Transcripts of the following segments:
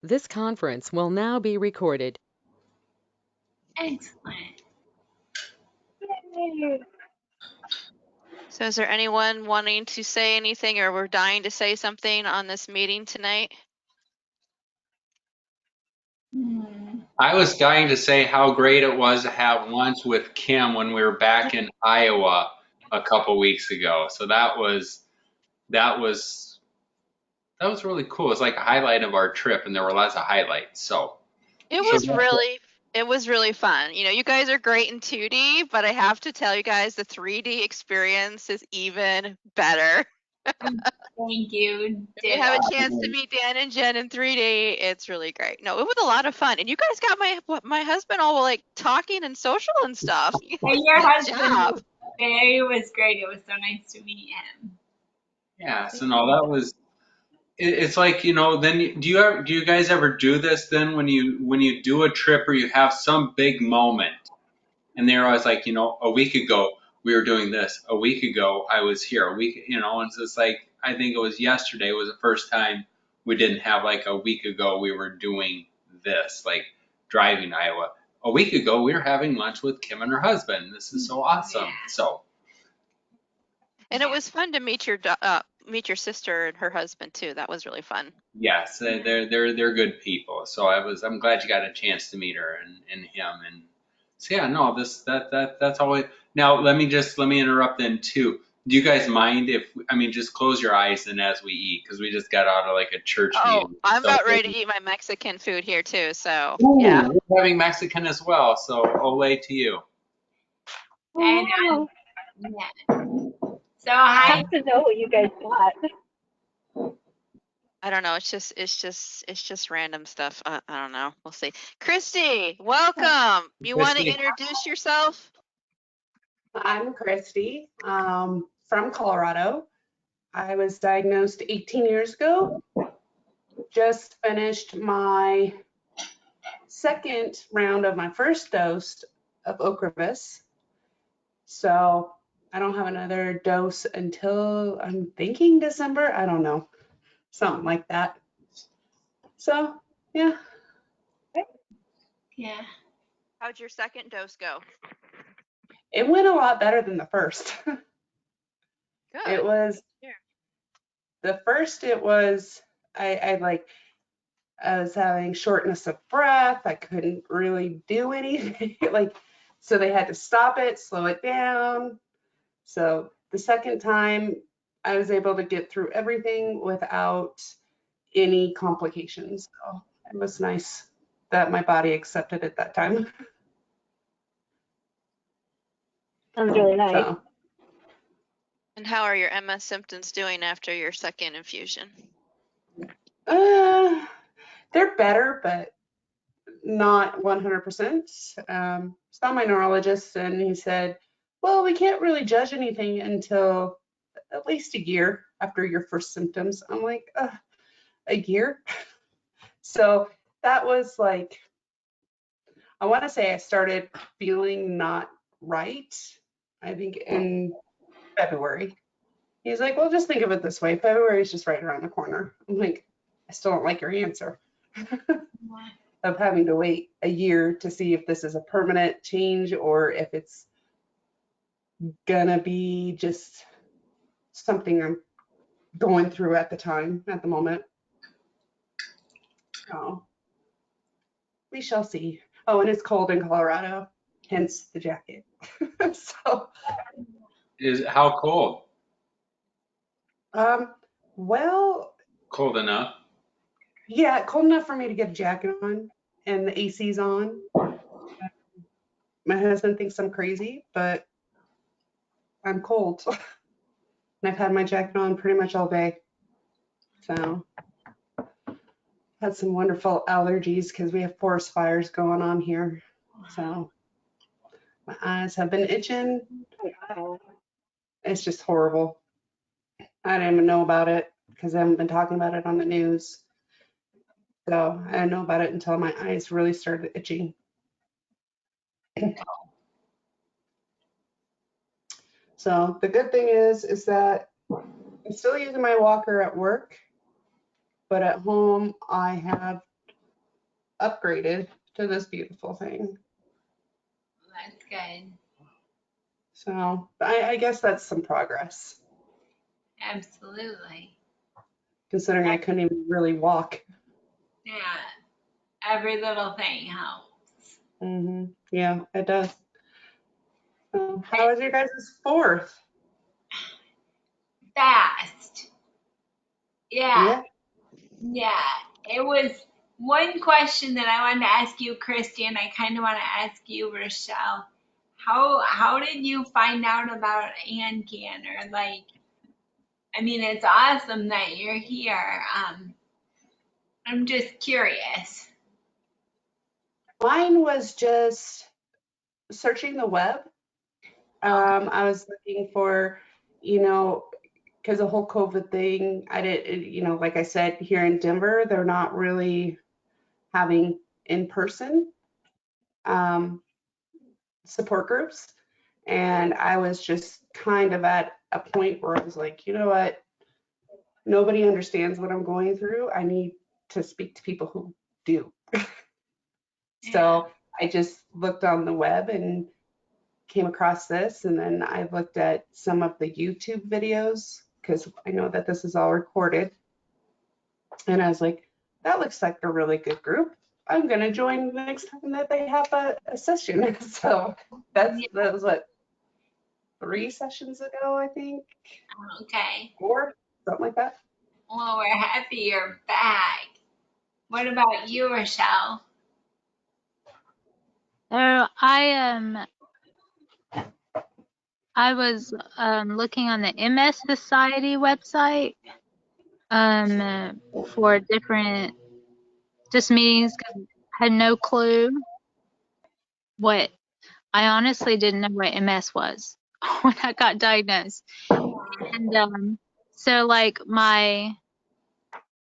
This conference will now be recorded. Excellent. Yay. So is there anyone wanting to say anything or we're dying to say something on this meeting tonight? I was dying to say how great it was to have lunch with Kim when we were back in Iowa a couple weeks ago. So that was really cool. It was like a highlight of our trip, and there were lots of highlights. So It was really fun. You know, you guys are great in 2D, but I have to tell you guys the 3D experience is even better. Thank you. If you have a chance to meet Dan and Jen in 3D, it's really great. No, it was a lot of fun. And you guys got my husband all like talking and social and stuff. Your husband job. was great. It was so nice to meet him. yeah, so no, that was. It's like, then do you guys ever do this then when you do a trip or you have some big moment and they're always like, a week ago we were doing this, a week ago I was here, a week, and it's just like, I think it was yesterday was the first time we didn't have like a week ago we were doing this, like driving to Iowa. A week ago we were having lunch with Kim and her husband. This is so awesome. So. And it was fun to meet your sister and her husband too. That was really fun. Yes, they're good people. So I'm glad you got a chance to meet her and him. And so yeah, no, that's always. Now let me interrupt then too. Do you guys mind if just close your eyes and as we eat, because we just got out of like a church meeting. I'm about ready to eat my Mexican food here too. So Ooh, yeah, we're having Mexican as well. So ole to you. And yeah. So I hi. have to know what you guys got. I don't know. It's just random stuff. I don't know. We'll see. Christy, welcome. You want to introduce yourself? I'm Christy, from Colorado. I was diagnosed 18 years ago. Just finished my second round of my first dose of Ocrevus. So I don't have another dose until I'm thinking December. I don't know. Something like that. So, yeah. Yeah. How'd your second dose go? It went a lot better than the first. Good. It was, the first, it was, I was having shortness of breath. I couldn't really do anything. So they had to stop it, slow it down. So the second time I was able to get through everything without any complications. So it was nice that my body accepted it that time. Sounds really nice. So, And how are your MS symptoms doing after your second infusion? they're better, but not 100%. Saw my neurologist and he said, well, we can't really judge anything until at least a year after your first symptoms. I'm like, a year? So that was like, I want to say I started feeling not right, I think in February. He's like, well, just think of it this way. February is just right around the corner. I'm like, I still don't like your answer. Of having to wait a year to see if this is a permanent change or if it's gonna be just something I'm going through at the moment. So we shall see. Oh, and it's cold in Colorado, hence the jacket. So How cold? Well, Cold enough. yeah, cold enough for me to get a jacket on and the AC's on. My husband thinks I'm crazy, but I'm cold. And I've had my jacket on pretty much all day. So had some wonderful allergies because we have forest fires going on here. So my eyes have been itching. It's just horrible. I didn't even know about it because I haven't been talking about it on the news. So I didn't know about it until my eyes really started itching. So the good thing is that I'm still using my walker at work, but at home I have upgraded to this beautiful thing. That's good. So I guess that's some progress, Absolutely. considering I couldn't even really walk. Yeah. Every little thing helps. Yeah, it does. How was your guys' 4th? Fast. Yeah. Yeah. Yeah. It was one question that I wanted to ask you, Christy, and I kind of want to ask you, Rochelle. How did you find out about ANCAN? Or like, I mean, it's awesome that you're here. I'm just curious. Mine was just searching the web. I was looking for, because the whole COVID thing, I didn't, like I said, here in Denver, they're not really having in-person support groups. And I was just kind of at a point where I was like, you know what? Nobody understands what I'm going through. I need to speak to people who do. So I just looked on the web and came across this, and then I looked at some of the YouTube videos because I know that this is all recorded. And I was like, that looks like a really good group. I'm going to join the next time that they have a session. So that was what, 3 sessions ago, I think. Okay. 4, something like that. Well, we're happy you're back. What about you, Rochelle? So I was looking on the MS Society website for different just meetings because I had no clue what I honestly didn't know what MS was when I got diagnosed. And so like my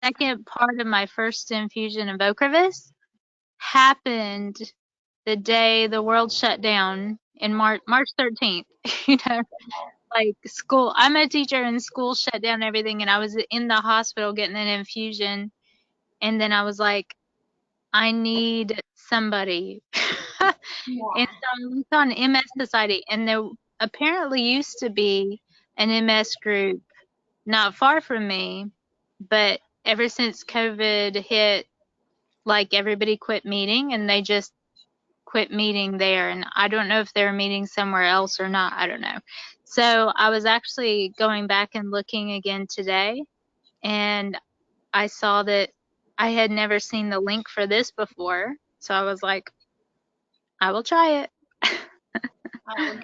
second part of my first infusion of Ocrevus happened the day the world shut down in March 13th. You know, like school. I'm a teacher and school shut down and everything, and I was in the hospital getting an infusion, and then I was like, I need somebody. And so I looked on MS Society, and there apparently used to be an MS group not far from me, but ever since COVID hit, like everybody quit meeting, and they just quit meeting there. And I don't know if they're meeting somewhere else or not. I don't know. So I was actually going back and looking again today, and I saw that I had never seen the link for this before. So I was like, I will try it. Okay.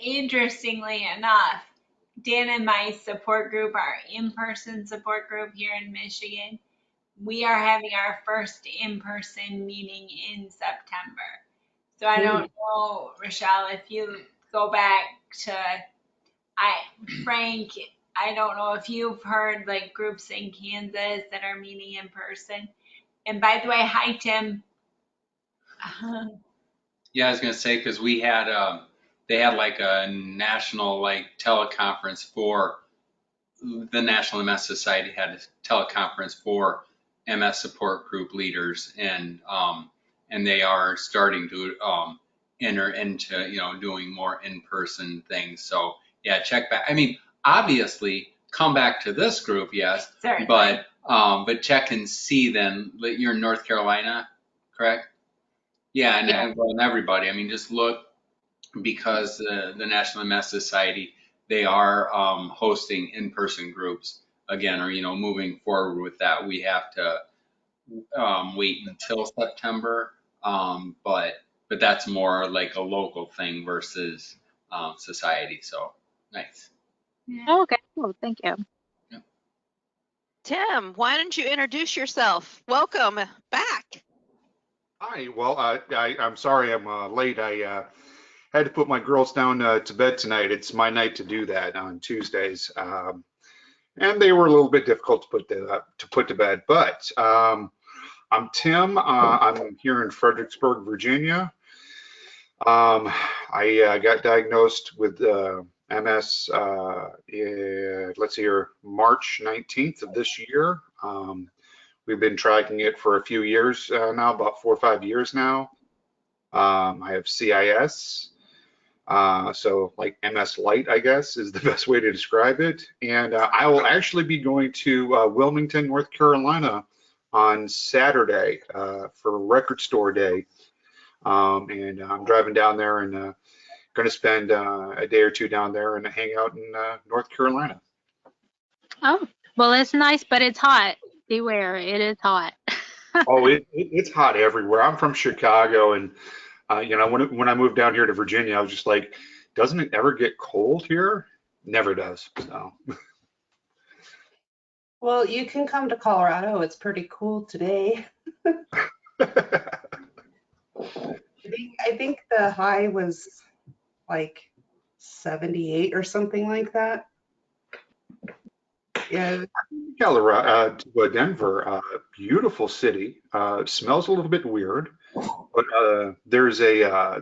Interestingly enough, Dan and my support group, our in-person support group here in Michigan, we are having our first in-person meeting in September. So I don't know, Rochelle, if you go back to, Frank, I don't know if you've heard like groups in Kansas that are meeting in person. And by the way, hi, Tim. Yeah, I was gonna say because we had they had like a national like teleconference for the National MS Society had a teleconference for MS support group leaders, and they are starting to enter into doing more in-person things. So yeah, check back. I mean, obviously, come back to this group, yes, Certainly. but check and see then. You're in North Carolina, correct? Yeah, and everybody. I mean, just look because the National MS Society, they are hosting in-person groups again, or moving forward with that. We have to wait until September, but that's more like a local thing versus society. So nice. Oh, okay, cool. Thank you. Tim, why don't you introduce yourself? Welcome back. Hi. Well, I'm sorry I'm late. I had to put my girls down to bed tonight. It's my night to do that on Tuesdays, and they were a little bit difficult to put to bed. But I'm Tim. I'm here in Fredericksburg, Virginia. I got diagnosed with MS. Let's see here, March 19th of this year. We've been tracking it for a few years now, about 4 or 5 years now. I have CIS, so like MS Light, I guess, is the best way to describe it. And I will actually be going to Wilmington, North Carolina on Saturday for Record Store Day. And I'm driving down there and going to spend a day or two down there and hang out in North Carolina. Oh, well, it's nice, but it's hot. Beware, it is hot. Oh, it's hot everywhere. I'm from Chicago, and you know, when I moved down here to Virginia, I was just like, doesn't it ever get cold here? Never does. So. Well, you can come to Colorado. It's pretty cool today. I think the high was like 78 or something like that. Yeah. Colorado to Denver, beautiful city. Smells a little bit weird, but there's a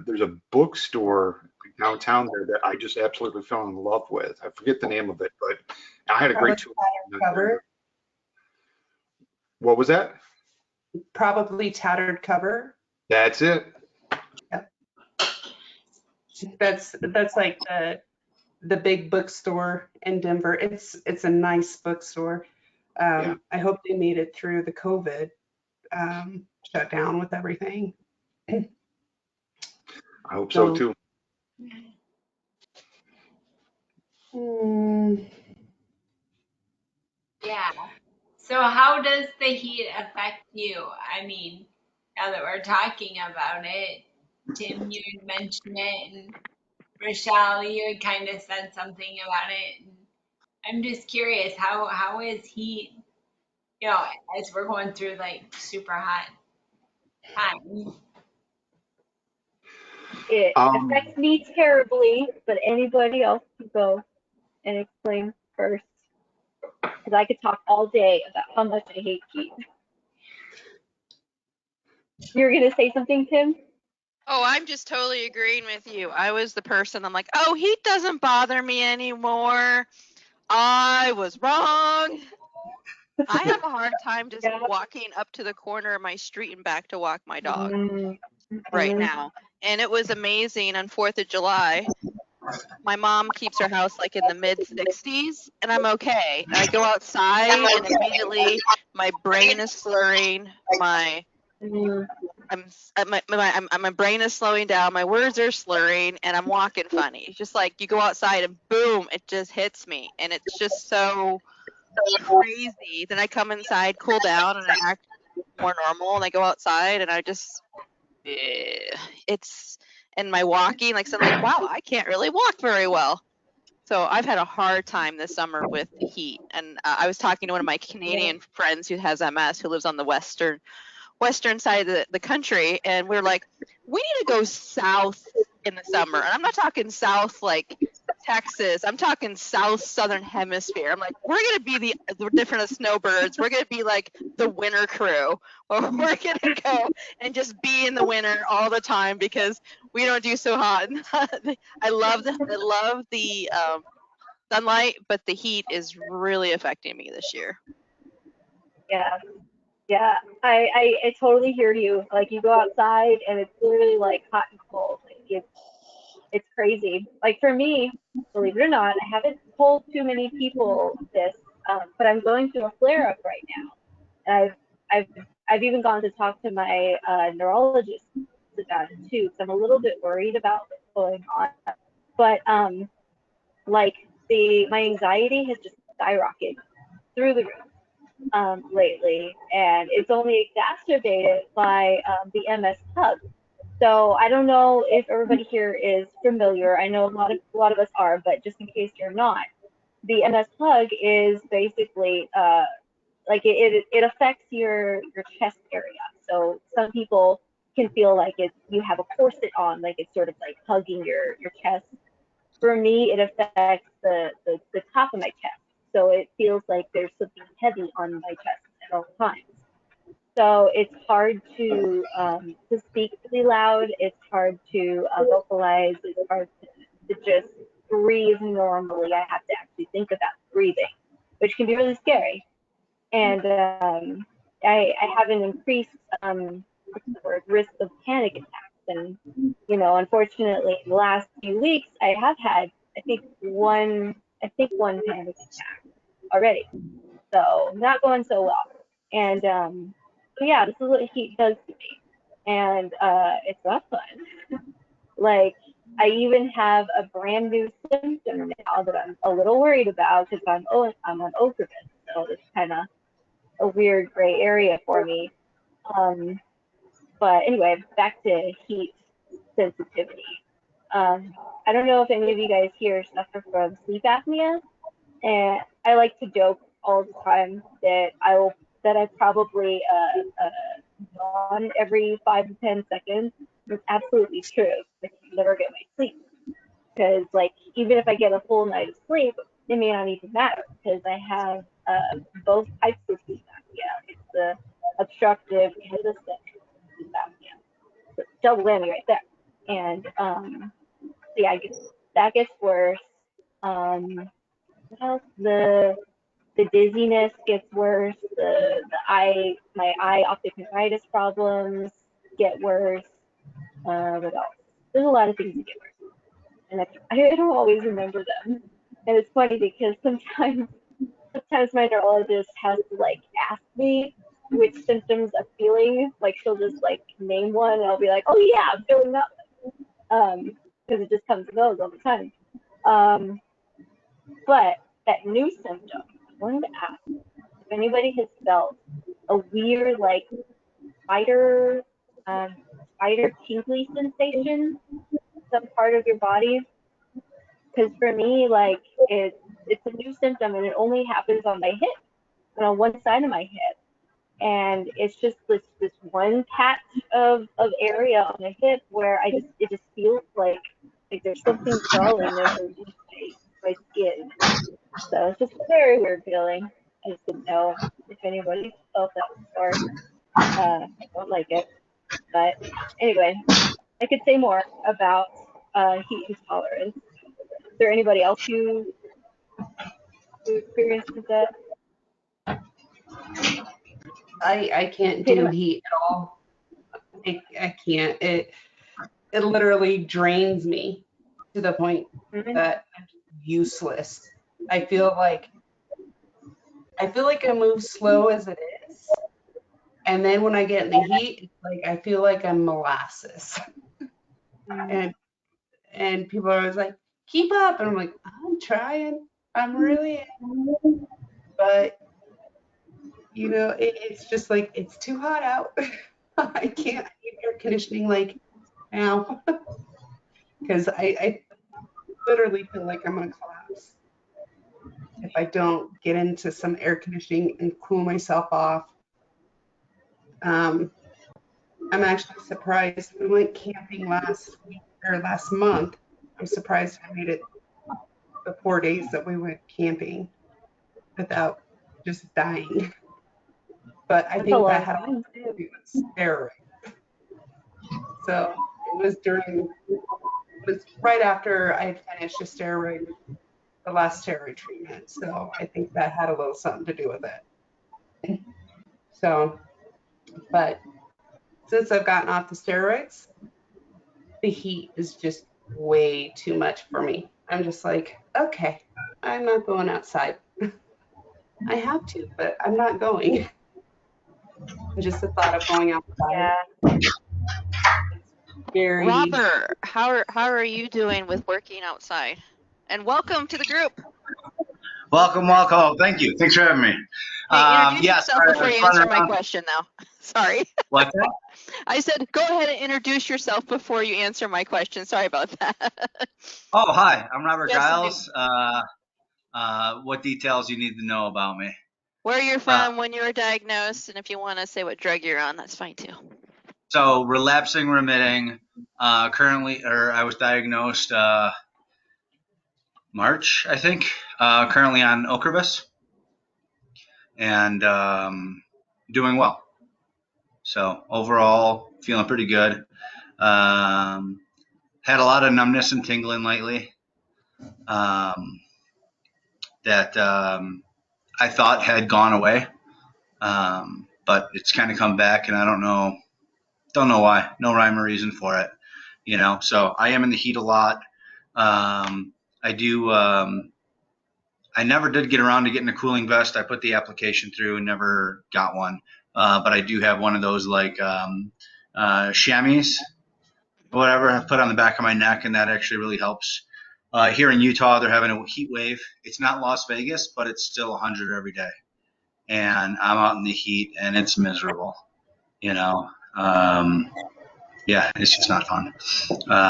bookstore downtown there that I just absolutely fell in love with. I forget the name of it, but I had a great tour. Cover. What was that? Probably Tattered Cover. That's it. Yeah. That's like the big bookstore in Denver. It's a nice bookstore. Yeah. I hope they made it through the COVID shutdown with everything. I hope so too. Yeah. So how does the heat affect you? I mean, now that we're talking about it, Tim, you had mentioned it, and Rochelle, you had kind of said something about it. And I'm just curious, how is heat, you know, as we're going through like super hot time? It affects me terribly, but anybody else can go and explain first. Because I could talk all day about how much I hate heat. You were going to say something, Tim? Oh, I'm just totally agreeing with you. I was the person, I'm like, oh, heat doesn't bother me anymore. I was wrong. I have a hard time just walking up to the corner of my street and back to walk my dog right now. And it was amazing on 4th of July. My mom keeps her house like in the mid 60s, and I'm okay. And I go outside, and immediately my brain is slurring. My brain is slowing down. My words are slurring, and I'm walking funny. It's just like you go outside, and boom, it just hits me, and it's just so crazy. Then I come inside, cool down, and I act more normal. And I go outside, and I just it's. And my walking, like suddenly, wow, I can't really walk very well. So I've had a hard time this summer with the heat. And I was talking to one of my Canadian friends who has MS, who lives on the western side of the country, and we're like, we need to go south in the summer. And I'm not talking south like Texas. I'm talking southern hemisphere. I'm like, we're gonna be the different snowbirds. We're gonna be like the winter crew, or we're gonna go and just be in the winter all the time because we don't do so hot. I love the sunlight, but the heat is really affecting me this year. Yeah, I totally hear you. Like you go outside and it's literally like hot and cold. Like it's crazy. Like for me, believe it or not, I haven't told too many people this, but I'm going through a flare up right now. And I've even gone to talk to my neurologist about it too, because I'm a little bit worried about what's going on. But like my anxiety has just skyrocketed through the roof lately, and it's only exacerbated by the MS hug. So I don't know if everybody here is familiar. I know a lot of us are, but just in case you're not, the MS hug is basically like it affects your chest area. So some people can feel like you have a corset on, like it's sort of like hugging your chest. For me, it affects the top of my chest. So it feels like there's something heavy on my chest at all times. So it's hard to speak really loud. It's hard to vocalize. It's hard to just breathe normally. I have to actually think about breathing, which can be really scary. And I have an increased what's the word, risk of panic attacks. And unfortunately, the last few weeks I have had one panic attack already. So not going so well. And so yeah, this is what heat does to me, and it's not fun. Like, I even have a brand new symptom now that I'm a little worried about because I'm on Ocrevus, so it's kind of a weird gray area for me. But anyway, back to heat sensitivity. I don't know if any of you guys here suffer from sleep apnea, and I like to joke all the time that I probably yawn every 5 to 10 seconds. It's absolutely true. I can never get my sleep because, like, even if I get a full night of sleep, it may not even matter because I have both types of sleep apnea. It's the obstructive and the central sleep apnea. So double whammy right there. And yeah, that gets worse. What else? The dizziness gets worse. My eye optic neuritis problems get worse. What else? There's a lot of things that get worse, and I don't always remember them. And it's funny because sometimes my neurologist has to like ask me which symptoms I'm feeling. Like, she'll just like name one, and I'll be like, oh yeah, I'm feeling that one. Because it just comes and goes all the time. But that new symptom, I wanted to ask if anybody has felt a weird like spider tingly sensation in some part of your body. Because for me, like, it's a new symptom, and it only happens on my hip and on one side of my hip. And it's just this one patch of area on my hip where it just feels like there's something crawling underneath my skin. So it's just a very weird feeling. I just didn't know if anybody felt that before. I don't like it. But anyway, I could say more about heat intolerance. Is there anybody else who experiences that? I can't do heat at all. I can't. It literally drains me to the point that I'm useless. I feel like I move slow as it is, and then when I get in the heat, it's like I feel like I'm molasses. And people are always like, keep up, and I'm like, I'm trying, I'm really, but it's just like it's too hot out. I can't need air conditioning like now because I literally feel like I'm gonna collapse if I don't get into some air conditioning and cool myself off. I'm actually surprised. We went camping last month. I'm surprised I made it the 4 days that we went camping without just dying. But I think that had a lot to do with steroids. So it was right after I had finished the last steroid treatment. So I think that had a little something to do with it. So, but since I've gotten off the steroids, the heat is just way too much for me. I'm just like, okay, I'm not going outside. I have to, but I'm not going. Just the thought of going outside. Yeah. Very. Robert, how are you doing with working outside? And welcome to the group. Welcome. Thank you. Thanks for having me. Hey, introduce yourself before you answer my question now. Sorry. What's that? I said, go ahead and introduce yourself before you answer my question. Sorry about that. Oh, hi. I'm Robert Yes, Giles. What details you need to know about me? Where you're from, when you were diagnosed, and if you want to say what drug you're on, that's fine too. So, relapsing remitting. Currently, I was diagnosed March, I think. Currently on Ocrevus, and doing well. So overall, feeling pretty good. Had a lot of numbness and tingling lately that I thought had gone away. but it's kind of come back, and I don't know why. No rhyme or reason for it, you know. So I am in the heat a lot. I do. I never did get around to getting a cooling vest. I put the application through and never got one. But I do have one of those like chamois, whatever, I put on the back of my neck, and that actually really helps. Here in Utah, they're having a heat wave. It's not Las Vegas, but it's still 100 every day. And I'm out in the heat, and it's miserable, you know. Yeah, it's just not fun.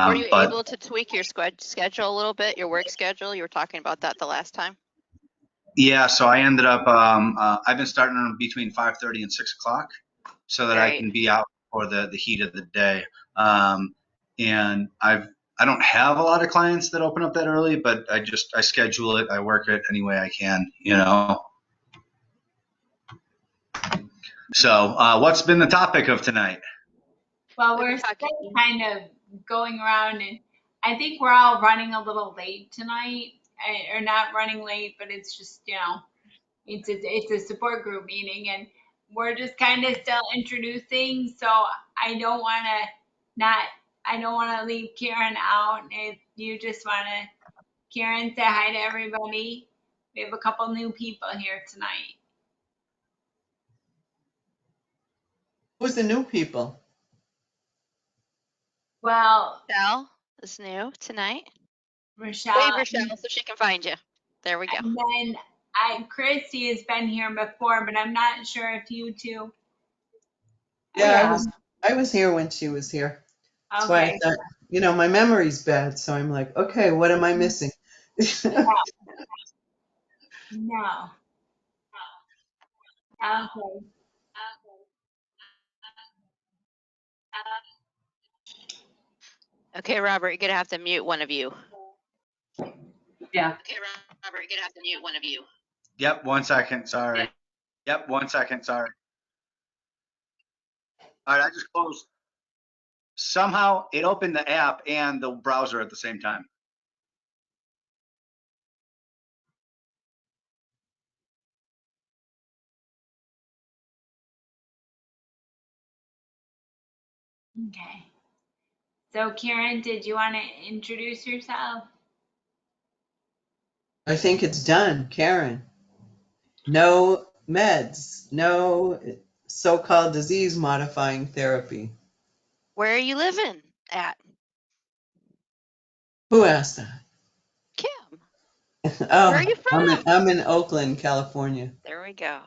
Were you But able to tweak your schedule a little bit, your work schedule? You were talking about that the last time. yeah, so I ended up, I've been starting on between 5:30 and 6 o'clock so that I Right. can be out for the heat of the day. And I don't have a lot of clients that open up that early, but I schedule it. I work it any way I can, you know. So what's been the topic of tonight? Well, We've we're been talking. still kind of going around, and I think we're all running a little late tonight, or not running late, but it's just, you know, it's a support group meeting, and we're just kind of still introducing. So I don't want to not, I don't want to leave Karen out. If you just want to, Karen, say hi to everybody. We have a couple new people here tonight. Who's the new people? Well, Rochelle is new tonight. Rochelle, Wave Rochelle so she can find you. There we go. and then Christy has been here before, but I'm not sure if you two. Yeah, I was here when she was here. That's why I Okay. thought, my memory's bad, so I'm like, okay, what am I missing? No. Okay. Okay, Robert, you're gonna have to mute one of you. Yeah. Okay, Robert, you're gonna have to mute one of you. Yep, 1 second. Sorry. Yep, 1 second. Sorry. All right, I just closed. Somehow it opened the app and the browser at the same time. Okay. So Karen, did you want to introduce yourself? I think it's done, Karen. No meds, no so-called disease-modifying therapy. Where are you living at? Who asked that? Kim. Oh, Where are you from? I'm in Oakland, California. There we go.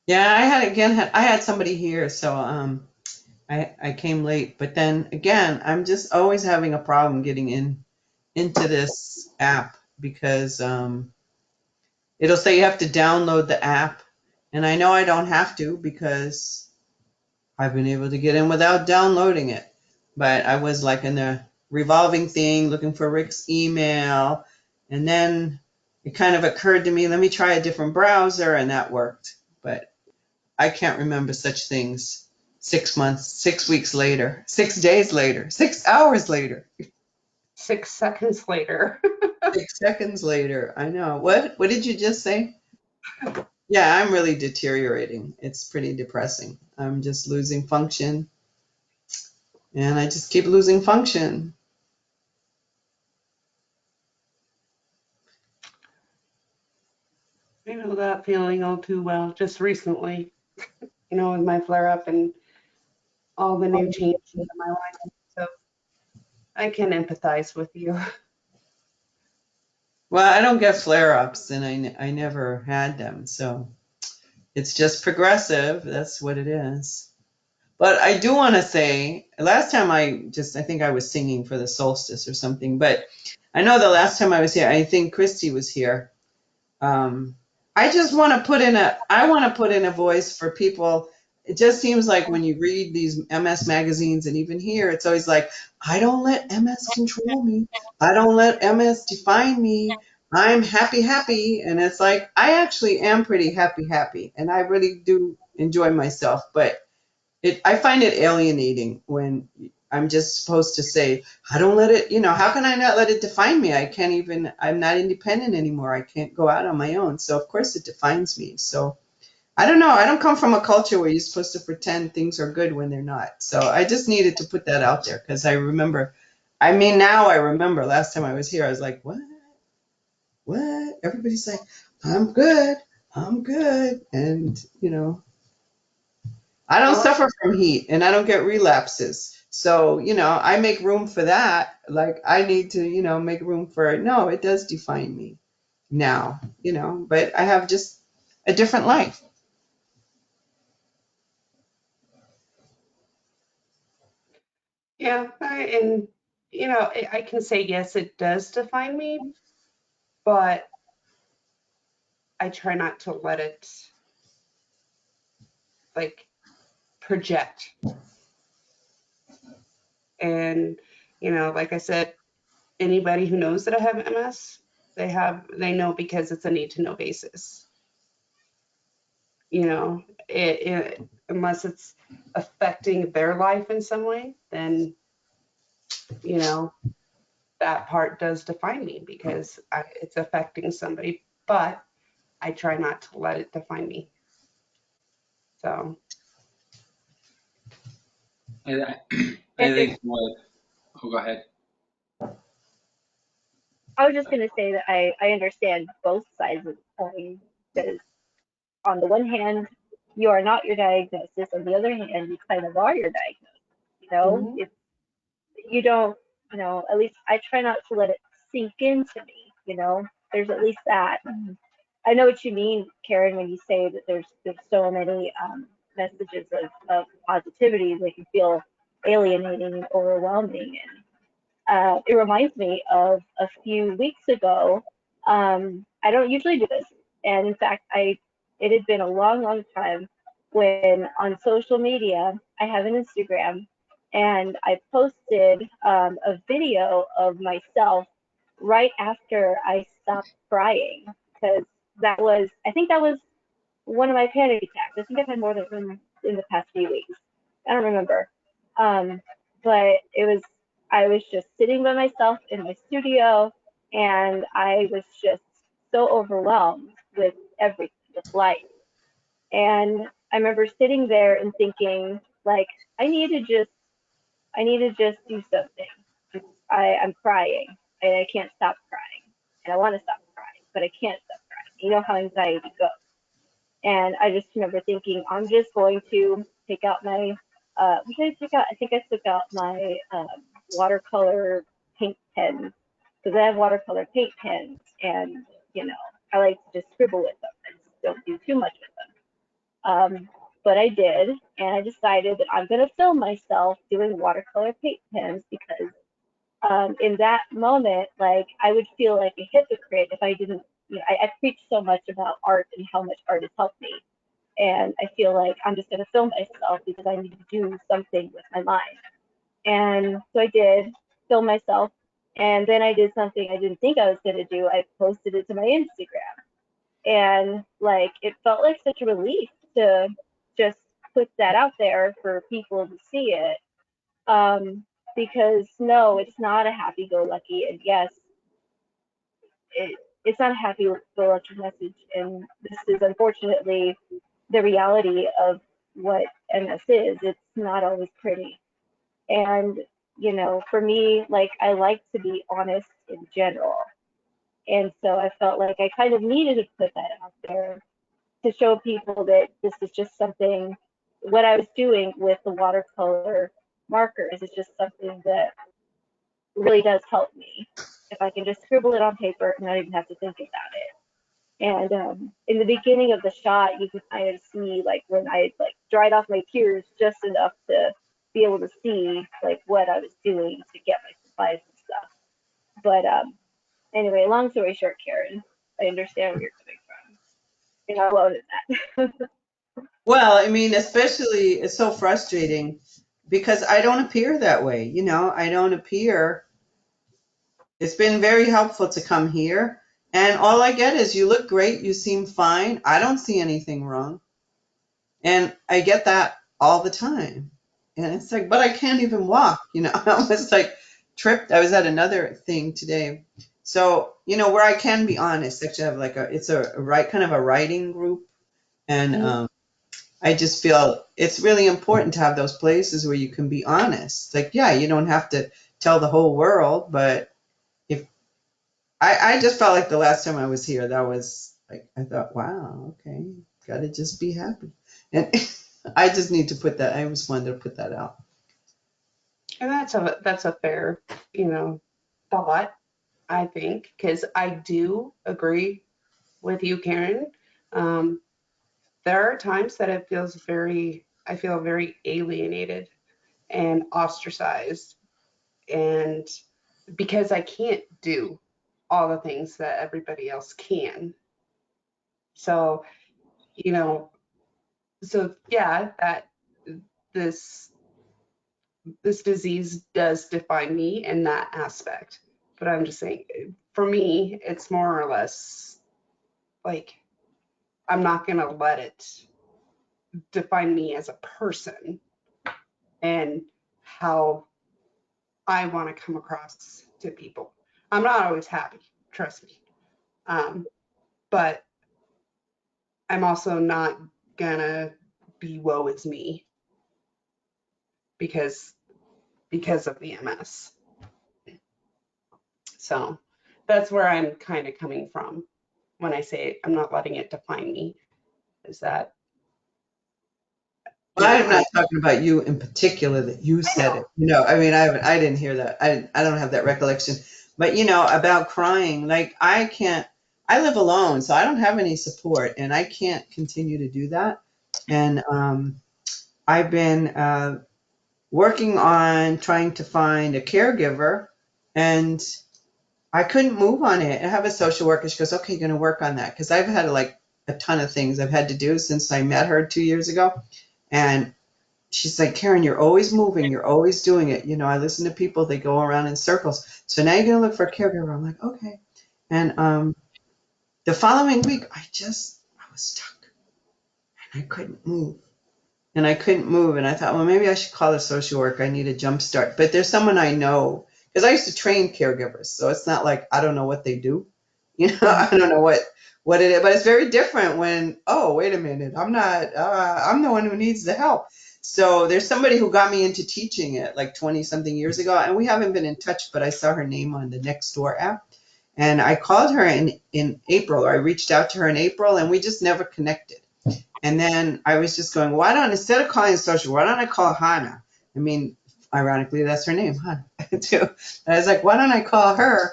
Yeah, I had somebody here, so I came late, but then again, I'm just always having a problem getting into this app because it'll say you have to download the app, and I know I don't have to because I've been able to get in without downloading it. But I was like in the revolving thing looking for Rick's email, and then it kind of occurred to me, let me try a different browser, and that worked. But I can't remember such things 6 months, 6 weeks later, 6 days later, 6 hours later, 6 seconds later. 6 seconds later. I know. What did you just say? Yeah, I'm really deteriorating. It's pretty depressing. I'm just losing function, and I just keep losing function. I know that feeling all too well, just recently, with my flare up and all the new changes in my life. So I can empathize with you. Well, I don't get flare-ups, and I never had them, so it's just progressive. That's what it is. But I do want to say, last time I think I was singing for the solstice or something, but I know the last time I was here, I think Christy was here. I just want to I want to put in a voice for people. It just seems like when you read these MS magazines and even here, it's always like, I don't let MS control me. I don't let MS define me. I'm happy, happy. And it's like, I actually am pretty happy, happy. And I really do enjoy myself. But I find it alienating when I'm just supposed to say, I don't let it, how can I not let it define me? I'm not independent anymore. I can't go out on my own. So of course it defines me. So I don't know. I don't come from a culture where you're supposed to pretend things are good when they're not. So I just needed to put that out there because I remember. I mean, now I remember last time I was here, I was like, what? What? Everybody's like, I'm good. I'm good. And, I don't Well, suffer from heat and I don't get relapses. So, I make room for that. Like, I need to, make room for it. No, it does define me now, but I have just a different life. yeah, and I can say yes, it does define me, but I try not to let it like project. And like I said, anybody who knows that I have MS, they know because it's a need to know basis. Unless it's affecting their life in some way, then that part does define me because it's affecting somebody. But I try not to let it define me. So I It, think what. Oh, go ahead. I was just going to say that I understand both sides of the coin because on the one hand, you are not your diagnosis. On the other hand, you kind of are your diagnosis. mhm. It's you don't, at least I try not to let it sink into me. There's at least that. I know what you mean, Karen, when you say that there's so many messages of positivity that can feel alienating and overwhelming. And it reminds me of a few weeks ago. I don't usually do this, and in fact, it had been a long, long time when on social media I have an Instagram, and I posted a video of myself right after I stopped crying because I think that was one of my panic attacks. I think I've had more than one in the past few weeks. I don't remember. Um, but I was just sitting by myself in my studio and I was just so overwhelmed with everything, with life. And I remember sitting there and thinking, like, I need to just, I need to just do something. I'm crying and I can't stop crying. And I want to stop crying, but I can't stop crying. You know how anxiety goes. And I just remember thinking, I'm just going to take out my, what did I take out? I think I took out my watercolor paint pens because I have watercolor paint pens and, you know, I like to just scribble with them. I just don't do too much with them. But I did, and I decided that I'm going to film myself doing watercolor paint pens because in that moment, like I would feel like a hypocrite if I didn't, I preach so much about art and how much art has helped me. And I feel like I'm just going to film myself because I need to do something with my mind. And so I did film myself. And then I did something I didn't think I was going to do. I posted it to my Instagram. And like, it felt like such a relief to just put that out there for people to see it. Because no, it's not a happy go lucky. And yes, it, it's not a happy go lucky message. And this is unfortunately the reality of what MS is. It's not always pretty. And, for me, like, I like to be honest in general. And so I felt like I kind of needed to put that out there to show people that this is just something, what I was doing with the watercolor markers is just something that really does help me. If I can just scribble it on paper and not even have to think about it. And in the beginning of the shot, you can kind of see like when I like dried off my tears just enough to be able to see like what I was doing to get my supplies and stuff. But anyway, long story short, Karen, I understand where you're coming from. You're not alone in that. Well, I mean, especially it's so frustrating because I don't appear that way. I don't appear. It's been very helpful to come here. And all I get is you look great, you seem fine. I don't see anything wrong. And I get that all the time. And it's like, but I can't even walk, I almost like tripped. I was at another thing today. So, where I can be honest, actually I have like it's a right kind of a writing group. And I just feel it's really important to have those places where you can be honest. Like, yeah, you don't have to tell the whole world, but if I just felt like the last time I was here, that was like, I thought, wow, okay, gotta just be happy. And I just need to put that, I just wanted to put that out. And that's a fair, thought, I think, because I do agree with you, Karen. There are times that I feel very alienated and ostracized, and because I can't do all the things that everybody else can. So, yeah, that this disease does define me in that aspect. But I'm just saying, for me, it's more or less like I'm not going to let it define me as a person and how I want to come across to people. I'm not always happy, trust me. But I'm also not going to be woe is me because of the MS. So that's where I'm kind of coming from when I say I'm not letting it define me, is that. Well, I'm not talking about you in particular that you said it. I mean, I didn't hear that. I don't have that recollection. But, about crying, like I live alone, so I don't have any support and I can't continue to do that. And I've been working on trying to find a caregiver, and I couldn't move on it. I have a social worker. She goes, okay, you're going to work on that. Because I've had like a ton of things I've had to do since I met her 2 years ago. And she's like, Karen, you're always moving. You're always doing it. I listen to people, they go around in circles. So now you're going to look for a caregiver. I'm like, okay. And the following week, I was stuck and I couldn't move. And I couldn't move. And I thought, well, maybe I should call a social worker. I need a jump start. But there's someone I know, because I used to train caregivers. So it's not like I don't know what they do. I don't know what it is. But it's very different when, oh, wait a minute, I'm the one who needs the help. So there's somebody who got me into teaching it like 20 something years ago. And we haven't been in touch, but I saw her name on the Nextdoor app. And I called her in April, or I reached out to her in April, and we just never connected. And then I was just going, instead of calling a social, why don't I call Hannah? I mean, ironically, that's her name, Hannah, too. And I was like, why don't I call her?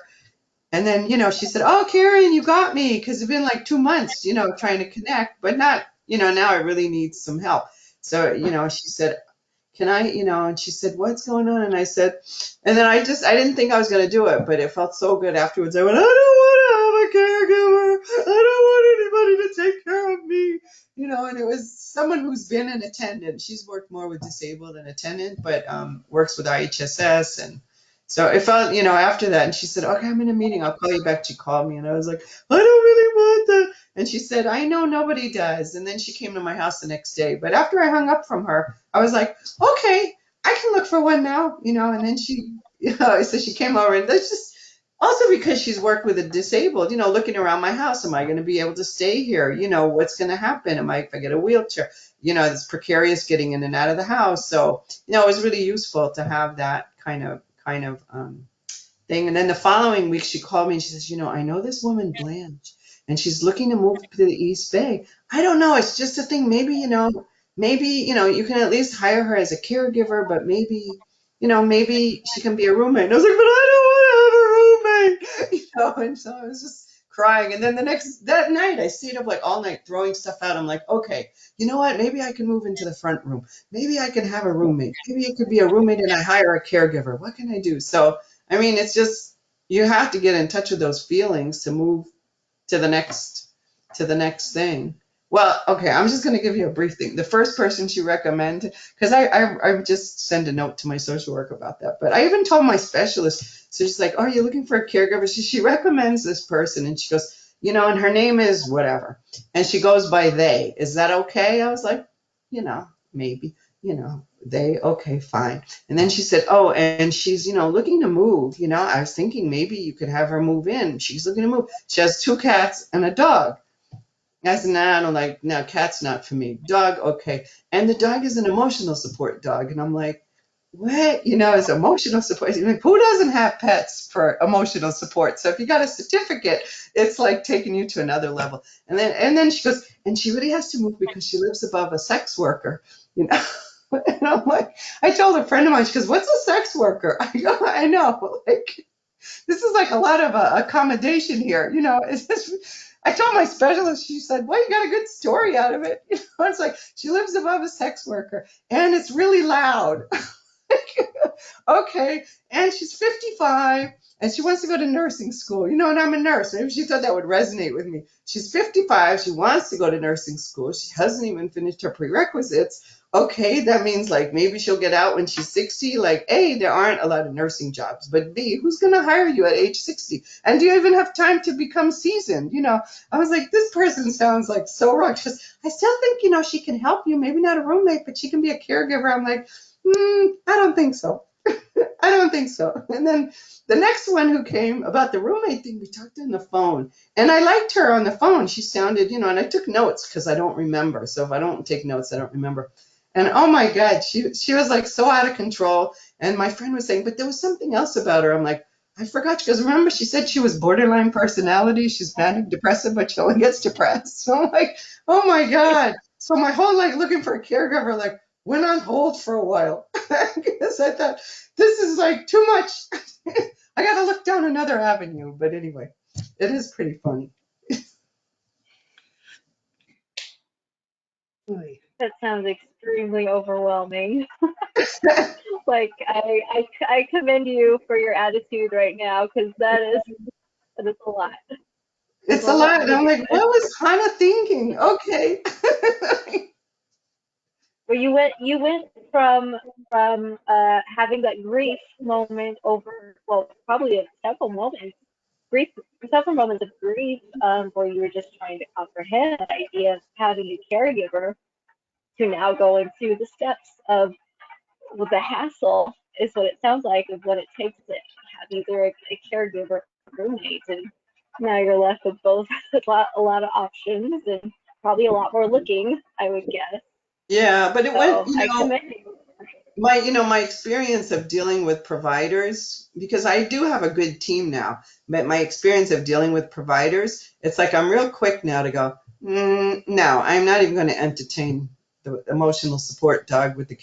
And then, she said, oh, Karen, you got me, because it's been like 2 months, trying to connect, but not, now I really need some help. So, she said, can I, and she said, what's going on? And I said, and then I didn't think I was going to do it, but it felt so good afterwards. I went, I don't want to have a caregiver. I don't want anybody to take care of me. And it was someone who's been an attendant. She's worked more with disabled and attendant, but works with IHSS. And so it felt, after that, and she said, okay, I'm in a meeting. I'll call you back. She called me, and I was like, I don't really want that. And she said, I know nobody does. And then she came to my house the next day. But after I hung up from her, I was like, okay, I can look for one now, and then she, so she came over, and that's just also because she's worked with the disabled, looking around my house. Am I going to be able to stay here? What's going to happen? If I get a wheelchair? It's precarious getting in and out of the house. So, it was really useful to have that kind of thing. And then the following week, she called me and she says, I know this woman, Blanche, and she's looking to move to the East Bay. I don't know. It's just a thing. Maybe, you can at least hire her as a caregiver, but maybe, maybe she can be a roommate. And I was like, but I don't want to have a roommate, and so I was just crying. And then that night, I stayed up like all night throwing stuff out. I'm like, okay, you know what? Maybe I can move into the front room. Maybe I can have a roommate. Maybe it could be a roommate and I hire a caregiver. What can I do? So, I mean, it's just, you have to get in touch with those feelings to move to the next thing. Well, okay, I'm just going to give you a brief thing. The first person she recommended, because I just sent a note to my social worker about that, but I even told my specialist. So she's like, oh, are you looking for a caregiver? She recommends this person, and she goes, and her name is whatever, and she goes by they. Is that okay? I was like, maybe, they, okay, fine. And then she said, oh, and she's, looking to move. I was thinking maybe you could have her move in. She's looking to move. She has 2 cats and a dog. I said, nah, I don't like, no, cat's not for me. Dog, okay. And the dog is an emotional support dog. And I'm like, what? You know, it's emotional support. Like, who doesn't have pets for emotional support? So if you got a certificate, it's like taking you to another level. And then she goes, and she really has to move because she lives above a sex worker, you know. And I'm like, I told a friend of mine, she goes, what's a sex worker? I go, I know, like, this is like a lot of accommodation here, you know. It's just, I told my specialist, she said, well, you got a good story out of it. You know, it's like she lives above a sex worker and it's really loud. Okay, and she's 55 and she wants to go to nursing school, you know, and I'm a nurse. Maybe she thought that would resonate with me. She's 55, she wants to go to nursing school, she hasn't even finished her prerequisites. Okay, that means like maybe she'll get out when she's 60. Like, A, there aren't a lot of nursing jobs, but B, who's going to hire you at age 60? And do you even have time to become seasoned? You know, I was like, this person sounds like so wrong. She goes, I still think, you know, she can help you. Maybe not a roommate, but she can be a caregiver. I'm like, I don't think so. I don't think so. And then the next one who came about the roommate thing, we talked on the phone. And I liked her on the phone. She sounded, you know, and I took notes because I don't remember. So if I don't take notes, I don't remember. And oh my God, she was like so out of control. And my friend was saying, but there was something else about her. I'm like, I forgot. She goes, remember, she said she was borderline personality. She's manic depressive, but she only gets depressed. So I'm like, oh my God. So my whole like looking for a caregiver like went on hold for a while because I thought this is like too much. I got to look down another avenue. But anyway, it is pretty funny. That sounds extremely overwhelming. Like I commend you for your attitude right now because that is a lot. It's a lot. And I'm like, what was Hannah thinking? Okay. Well, you went from having that grief moment over, well, probably several moments, several moments of grief, where you were just trying to comprehend the idea of having a caregiver, to now going through the steps of, well, the hassle is what it sounds like of what it takes to have either a caregiver or roommate, and now you're left with both a lot of options and probably a lot more looking, I would guess. Yeah, but it went, So I commend you. my experience of dealing with providers, because I do have a good team now, but my experience of dealing with providers, it's like I'm real quick now to go, no, I'm not even going to entertain the emotional support dog with with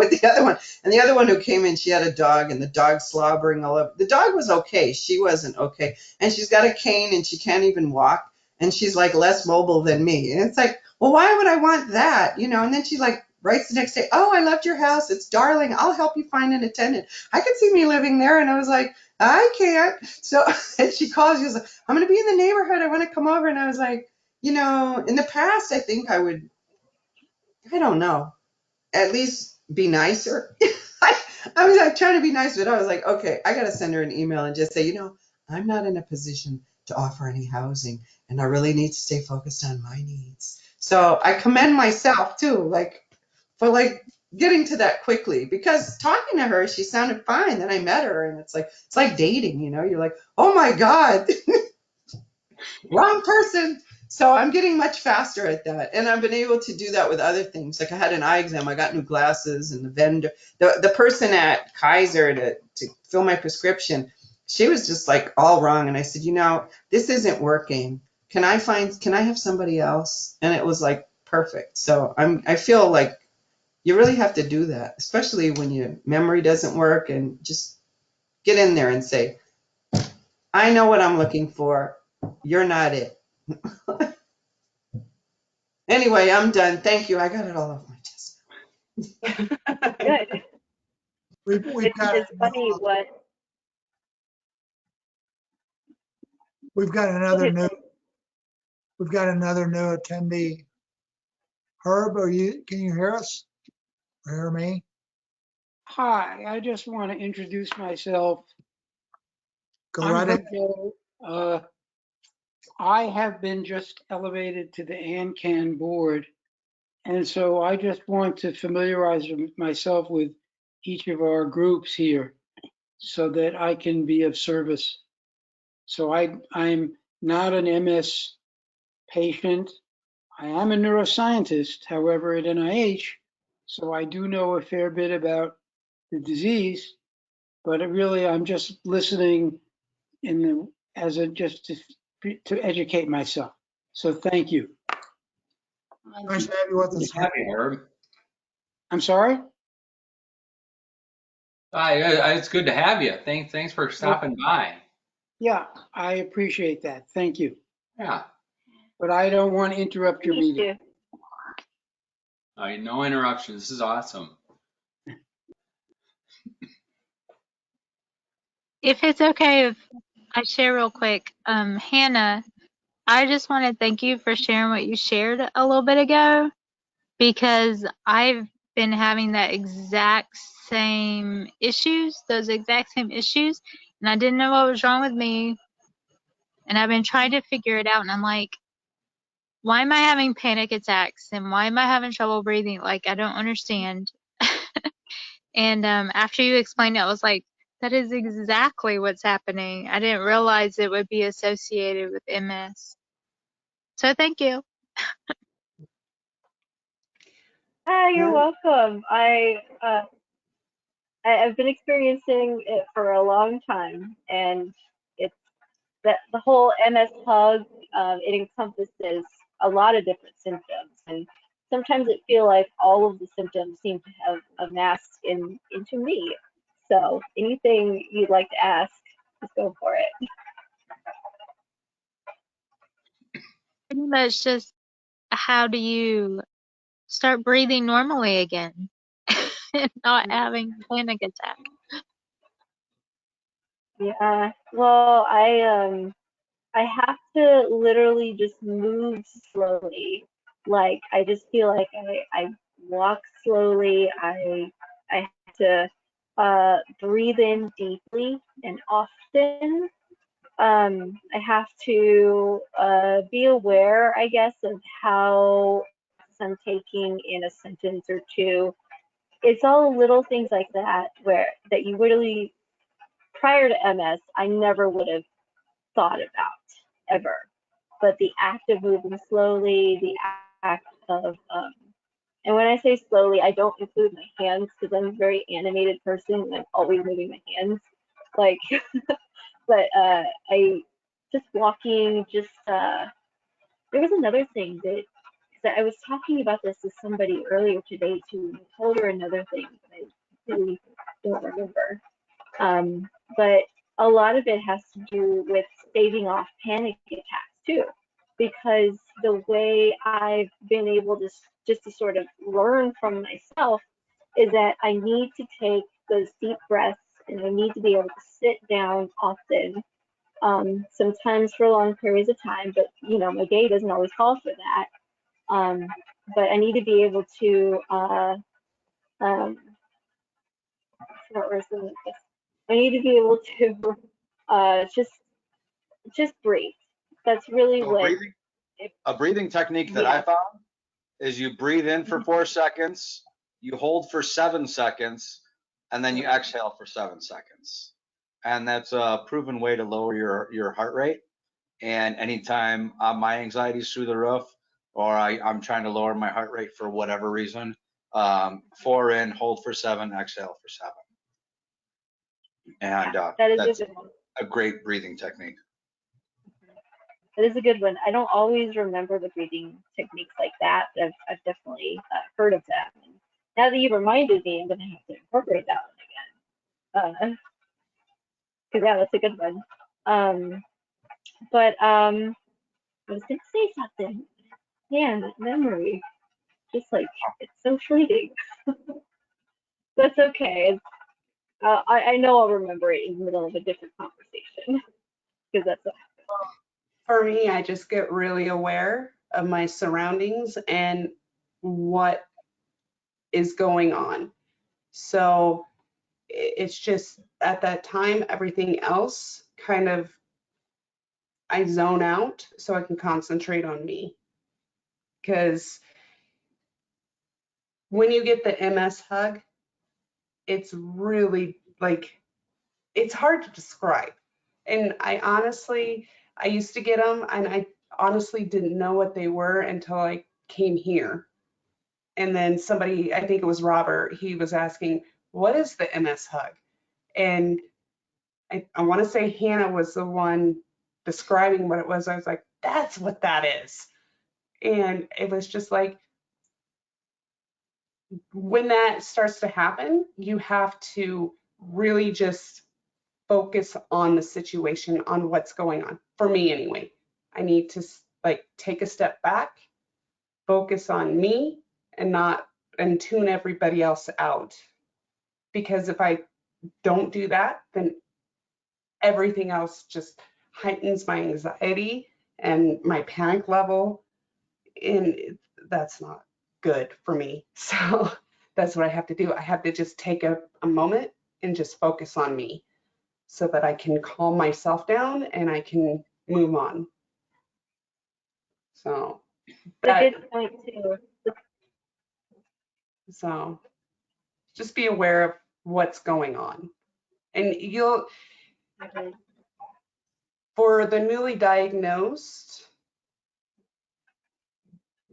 the other one. And the other one who came in, she had a dog and the dog slobbering all over. The dog was okay. She wasn't okay. And she's got a cane and she can't even walk. And she's like less mobile than me. And it's like, well, why would I want that? You know, and then she like writes the next day, oh, I loved your house. It's darling. I'll help you find an attendant. I could see me living there. And I was like, I can't. So and she calls, she was like, I'm going to be in the neighborhood. I want to come over. And I was like, you know, in the past, I think I would, I don't know, at least be nicer. I was like trying to be nice, but I was like, okay, I got to send her an email and just say, you know, I'm not in a position to offer any housing and I really need to stay focused on my needs. So I commend myself too, like for like getting to that quickly, because talking to her, she sounded fine. Then I met her and it's like dating, you know, you're like, oh my God, wrong person. So I'm getting much faster at that. And I've been able to do that with other things. Like I had an eye exam, I got new glasses, and the vendor, the person at Kaiser to fill my prescription, she was just like all wrong. And I said, you know, this isn't working. Can I have somebody else? And it was like perfect. So I feel like you really have to do that, especially when your memory doesn't work, and just get in there and say, I know what I'm looking for. You're not it. Anyway, I'm done. Thank you. I got it all off my chest. Good. It's funny what. We've got another new attendee. Herb, can you hear us? Or hear me? Hi, I just want to introduce myself. Go I'm right ahead. Joe. I have been just elevated to the ANCAN board, and so I just want to familiarize myself with each of our groups here so that I can be of service. So I'm not an MS patient. I am a neuroscientist, however, at NIH, so I do know a fair bit about the disease, but I'm just listening just to educate myself. So thank you. Nice to have you with Good us. to have you, Herb. I'm sorry? It's good to have you. Thanks for stopping by. Yeah, I appreciate that. Thank you. Yeah. But I don't want to interrupt your Me meeting. too. No interruptions. This is awesome. If it's okay if I share real quick, Hannah, I just want to thank you for sharing what you shared a little bit ago, because I've been having those exact same issues, and I didn't know what was wrong with me, and I've been trying to figure it out, and I'm like, why am I having panic attacks, and why am I having trouble breathing? Like, I don't understand. And after you explained it, I was like, that is exactly what's happening. I didn't realize it would be associated with MS. So thank you. You're welcome. I've been experiencing it for a long time, and it's that the whole MS hug, it encompasses a lot of different symptoms, and sometimes it feels like all of the symptoms seem to have amassed into me. So anything you'd like to ask, just go for it. Pretty much just, how do you start breathing normally again and not having a panic attack? Yeah. Well, I have to literally just move slowly. Like I just feel like I walk slowly. I have to breathe in deeply and often. I have to be aware, I guess, of how I'm taking in a sentence or two. It's all little things like that that you literally, prior to MS, I never would have thought about ever. But the act of moving slowly, the act of, and when I say slowly, I don't include my hands because I'm a very animated person and I'm always moving my hands. Like, but I just walking, there was another thing that I was talking about this with somebody earlier today too. I told her another thing, but I really don't remember. But a lot of it has to do with staving off panic attacks too, because the way I've been able to just to sort of learn from myself is that I need to take those deep breaths and I need to be able to sit down often, sometimes for long periods of time, but my day doesn't always call for that. But I need to be able to I need to be able to just breathe. That's really So what a breathing technique that I found is you breathe in for 4 seconds, you hold for 7 seconds, and then you exhale for 7 seconds. And that's a proven way to lower your heart rate. And anytime my anxiety's through the roof, or I'm trying to lower my heart rate for whatever reason, 4 in, hold for 7, exhale for 7. And that is that's a good one. a great breathing technique. That is a good one. I don't always remember the breathing techniques like that. I've definitely heard of them. And now that you reminded me, I'm going to have to incorporate that one again. Because yeah, that's a good one. But I was going to say something. Man, that memory, just like it's so fleeting. That's okay. I know I'll remember it in the middle of a different conversation because that's what For me, I just get really aware of my surroundings and what is going on. So it's just at that time, everything else kind of, I zone out so I can concentrate on me. Because when you get the MS hug, it's really like, it's hard to describe. And I used to get them and I honestly didn't know what they were until I came here. And then somebody, I think it was Robert, he was asking, what is the MS hug? And I want to say Hannah was the one describing what it was. I was like, that's what that is. And it was just like, when that starts to happen, you have to really just focus on the situation, on what's going on. For me anyway, I need to like take a step back, focus on me, and tune everybody else out. Because if I don't do that, then everything else just heightens my anxiety and my panic level, and that's not good for me. So that's what I have to do. I have to just take a moment and just focus on me so that I can calm myself down and I can move on. So That's a good point too. So just be aware of what's going on. And you'll, for the newly diagnosed,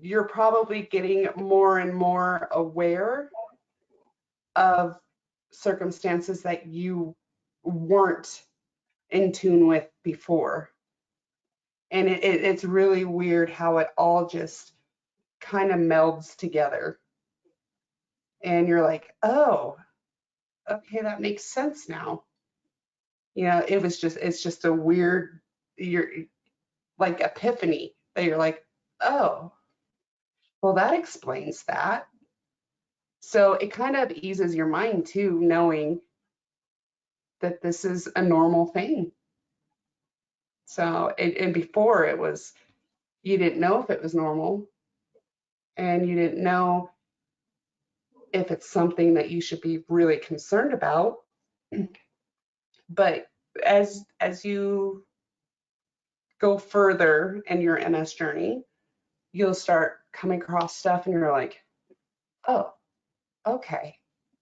you're probably getting more and more aware of circumstances that you weren't in tune with before. And it's really weird how it all just kind of melds together. And you're like, oh, okay, that makes sense now. You know, it's just a weird, you're like epiphany that you're like, oh, well, that explains that. So it kind of eases your mind too, knowing that this is a normal thing. So, and before it was, you didn't know if it was normal, and you didn't know if it's something that you should be really concerned about. But as you go further in your MS journey, you'll start coming across stuff and you're like, oh, okay,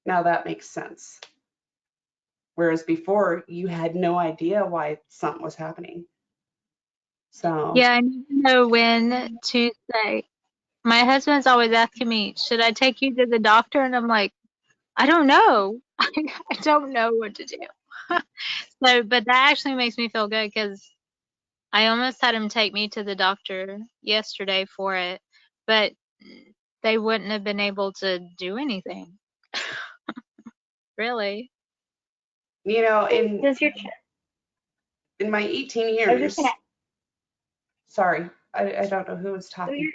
now that makes sense. Whereas before you had no idea why something was happening. So Yeah, I need to know when to say. My husband's always asking me, should I take you to the doctor? And I'm like, I don't know. I don't know what to do. So, but that actually makes me feel good because I almost had him take me to the doctor yesterday for it, but they wouldn't have been able to do anything. Really. you know, Does your in my 18 I was years, just gonna, sorry, I don't know who was talking.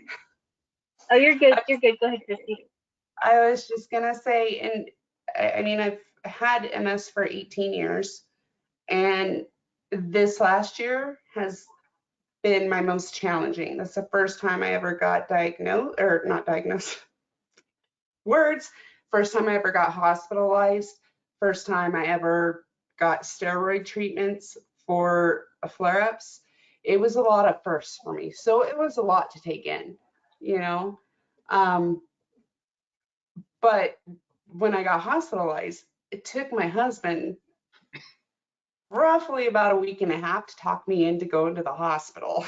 you're good. You're good. Go ahead, Christy. I was just gonna say, and I mean, I've had MS for 18 years, and this last year has been my most challenging. That's the first time I ever got diagnosed, or not diagnosed, words. First time I ever got hospitalized. First time I ever got steroid treatments for flare-ups. It was a lot of firsts for me. So it was a lot to take in, you know. But when I got hospitalized, it took my husband roughly about a week and a half to talk me into going to the hospital.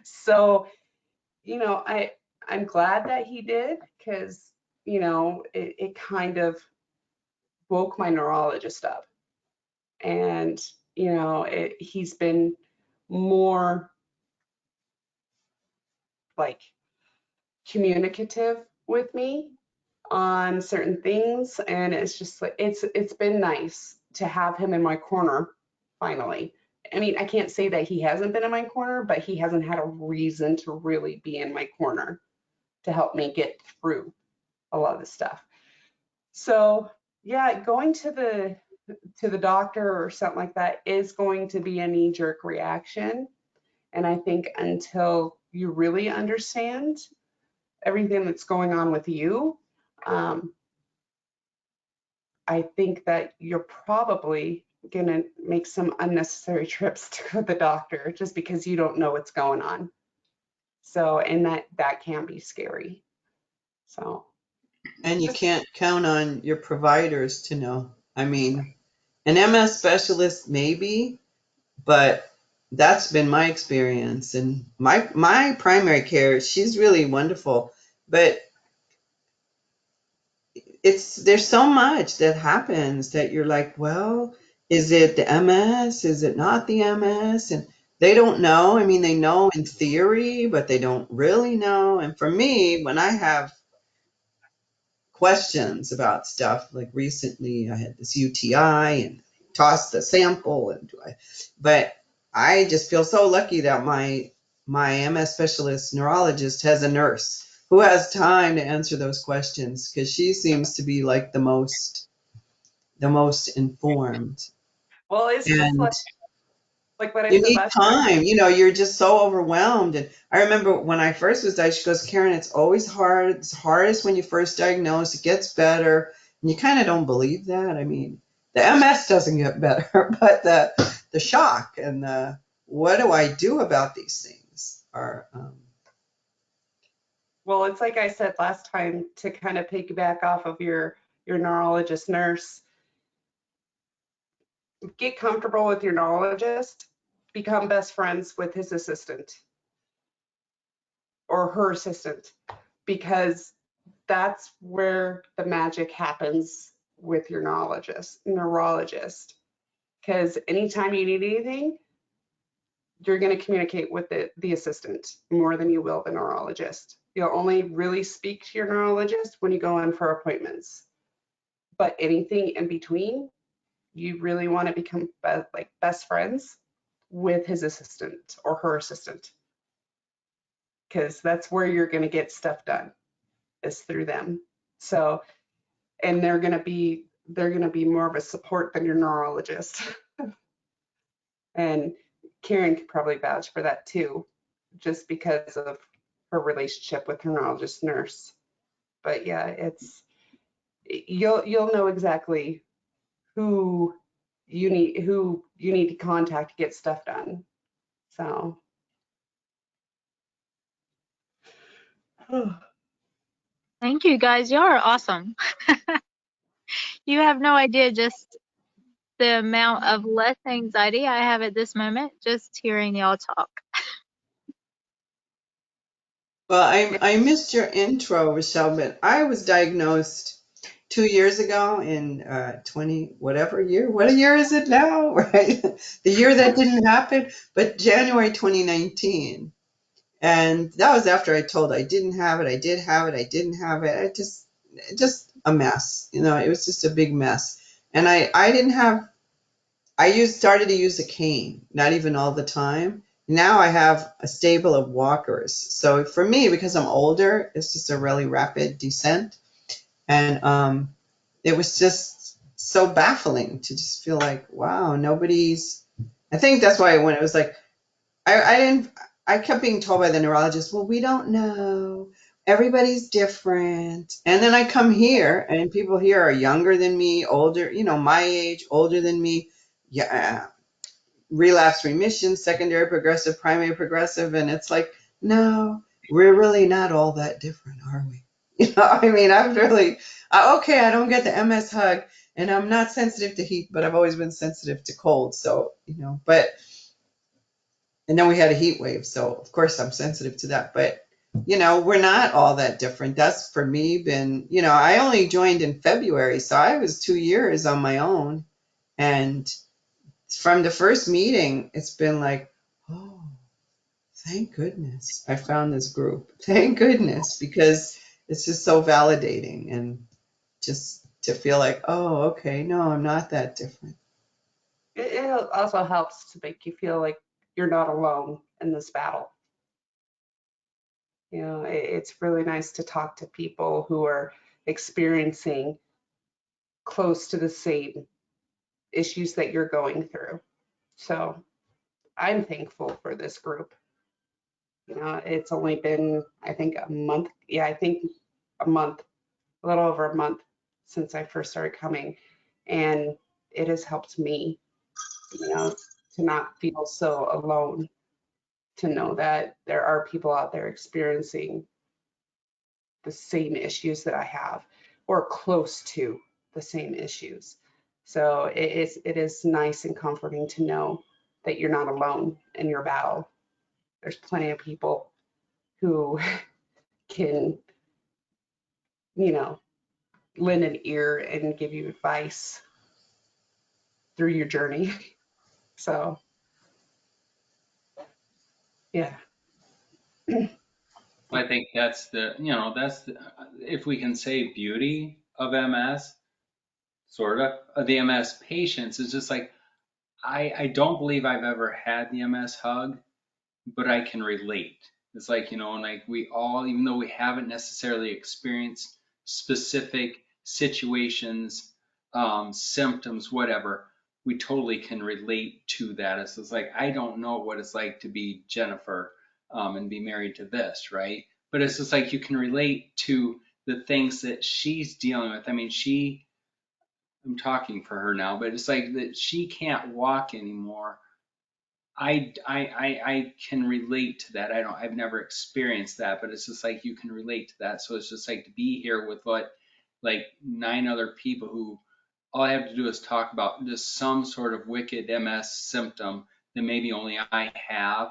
So, you know, I'm glad that he did, because, you know, it kind of woke my neurologist up. And, you know, he's been more like communicative with me on certain things, and it's just like it's been nice to have him in my corner finally. I mean, I can't say that he hasn't been in my corner, but he hasn't had a reason to really be in my corner to help me get through a lot of the stuff. So yeah, going to the doctor or something like that is going to be a knee-jerk reaction. And I think until you really understand everything that's going on with you, I think that you're probably going to make some unnecessary trips to the doctor just because you don't know what's going on. So, and that can be scary. So, And you can't count on your providers to know. I mean, an MS specialist maybe, but that's been my experience. And my primary care, she's really wonderful, but there's so much that happens that you're like, well, is it the MS? Is it not the MS? And they don't know. I mean, they know in theory, but they don't really know. And for me, when I have questions about stuff, like recently I had this UTI and tossed the sample but I just feel so lucky that my MS specialist neurologist has a nurse who has time to answer those questions, because she seems to be like the most informed. Well, it's just And like what I you said need last time. time, you're just so overwhelmed. And I remember when I first was diagnosed, she goes, Karen, it's always hard. It's hardest when you first diagnose. It gets better. And you kind of don't believe that. I mean, the MS doesn't get better, but the shock and the what do I do about these things are. Well, it's like I said last time, to kind of piggyback off of your neurologist nurse. Get comfortable with your neurologist, become best friends with his assistant or her assistant, because that's where the magic happens with your neurologist. Because anytime you need anything, you're going to communicate with the assistant more than you will the neurologist. You'll only really speak to your neurologist when you go in for appointments. But anything in between, you really want to become like best friends with his assistant or her assistant, because that's where you're going to get stuff done, is through them. So, and they're going to be more of a support than your neurologist. And Karen could probably vouch for that too, just because of her relationship with her neurologist nurse. But yeah, you'll know exactly who you need to contact to get stuff done. So Thank you guys. Y'all are awesome. You have no idea just the amount of less anxiety I have at this moment just hearing y'all talk. Well, I missed your intro, Rochelle, but I was diagnosed 2 years ago in 20 whatever year. What year is it now? Right, the year that didn't happen, but January 2019, and that was after I told I didn't have it, I did have it, I didn't have it. Just a mess. It was just a big mess, and I didn't have. Started to use a cane, not even all the time. Now I have a stable of walkers. So for me, because I'm older, it's just a really rapid descent. And it was just so baffling to just feel like, wow, I think that's why when it was like, I kept being told by the neurologist, well, we don't know. Everybody's different. And then I come here and people here are younger than me, older, my age, older than me. Yeah, relapse remission, secondary progressive, primary progressive, and it's like, no, we're really not all that different, are we? I mean, I've really, okay, I don't get the MS hug, and I'm not sensitive to heat, but I've always been sensitive to cold. So, and then we had a heat wave, so of course I'm sensitive to that. But, we're not all that different. That's for me been, I only joined in February, so I was 2 years on my own, and from the first meeting, it's been like, oh, thank goodness I found this group. Thank goodness, because it's just so validating, and just to feel like, oh, okay, no, I'm not that different. it also helps to make you feel like you're not alone in this battle. It's really nice to talk to people who are experiencing close to the same issues that you're going through. So I'm thankful for this group. It's only been, I think, a month. Yeah, I think a month, a little over a month since I first started coming. And it has helped me, to not feel so alone, to know that there are people out there experiencing the same issues that I have, or close to the same issues. So it is nice and comforting to know that you're not alone in your battle. There's plenty of people who can, you know, lend an ear and give you advice through your journey. So, yeah. I think that's the, that's the, if we can say beauty of MS, sort of the MS patients, is just like, I don't believe I've ever had the MS hug, but I can relate. It's like, and like we all, even though we haven't necessarily experienced specific situations, symptoms, whatever, we totally can relate to that. It's like, I don't know what it's like to be Jennifer, and be married to this, right? But it's just like you can relate to the things that she's dealing with. I mean, I'm talking for her now, but it's like that she can't walk anymore. I can relate to that. I've never experienced that, but it's just like you can relate to that. So it's just like to be here with like 9 other people who all I have to do is talk about just some sort of wicked MS symptom that maybe only I have,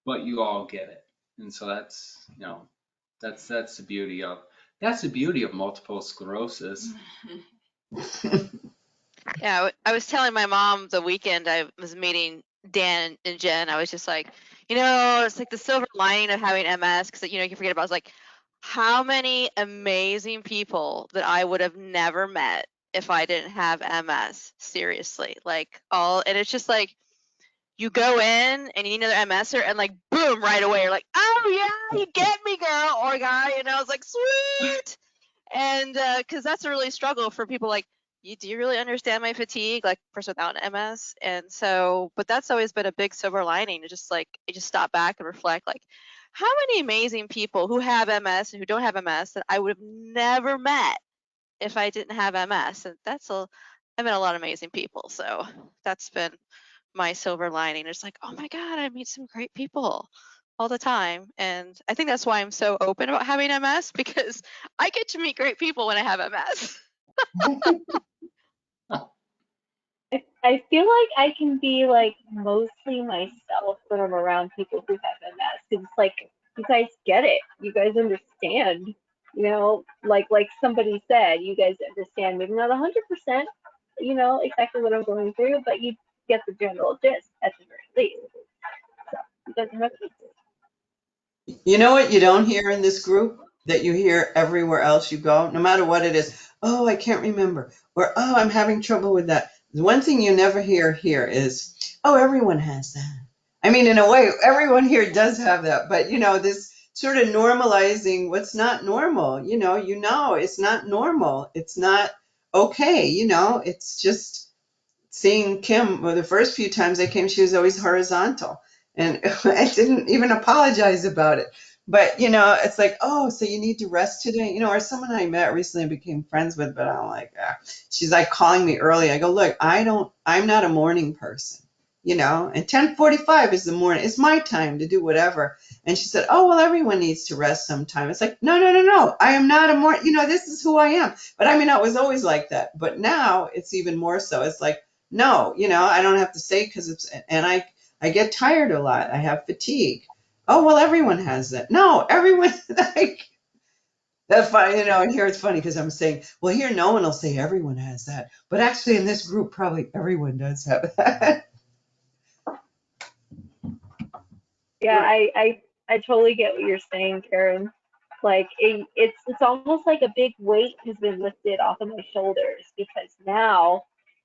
but you all get it. And so that's, that's the beauty of multiple sclerosis. Yeah, I was telling my mom the weekend I was meeting Dan and Jen. I was just like, it's like the silver lining of having MS, because you forget about. I was like, how many amazing people that I would have never met if I didn't have MS. Seriously, and it's just like you go in and you need another MSer, and like boom, right away you're like, oh yeah, you get me, girl or guy. I was like, sweet. And because that's a really struggle for people like, do you really understand my fatigue, like person without an MS? And so, but that's always been a big silver lining to just like, you just stop back and reflect, like, how many amazing people who have MS and who don't have MS that I would have never met if I didn't have MS. And I met a lot of amazing people. So that's been my silver lining. It's like, oh my God, I meet some great people all the time. And I think that's why I'm so open about having MS, because I get to meet great people when I have MS. I feel like I can be like mostly myself when I'm around people who have MS. It's like you guys get it. You guys understand. Like somebody said, you guys understand. Maybe not 100%, exactly what I'm going through, but you get the general gist at the very least. So you guys are okay. You know what you don't hear in this group that you hear everywhere else you go, no matter what it is? Oh, I can't remember. Or, oh, I'm having trouble with that. The one thing you never hear here is, oh, everyone has that. I mean, in a way, everyone here does have that. But, this sort of normalizing what's not normal, it's not normal. It's not okay. It's just seeing Kim, well, the first few times I came, she was always horizontal. And I didn't even apologize about it. But, it's like, oh, so you need to rest today? Or someone I met recently and became friends with, but I'm like, she's like calling me early. I go, look, I'm not a morning person, and 10:45 is the morning. It's my time to do whatever. And she said, oh, well, everyone needs to rest sometime. It's like, no. I am not a morning, this is who I am. But I mean, I was always like that. But now it's even more so. It's like, no, I don't have to say because and I get tired a lot. I have fatigue. Oh, well, everyone has that. No, everyone, like, that's funny, and here it's funny because I'm saying, well, here no one will say everyone has that. But actually in this group, probably everyone does have that. Yeah, I totally get what you're saying, Karen. Like it's almost like a big weight has been lifted off of my shoulders because now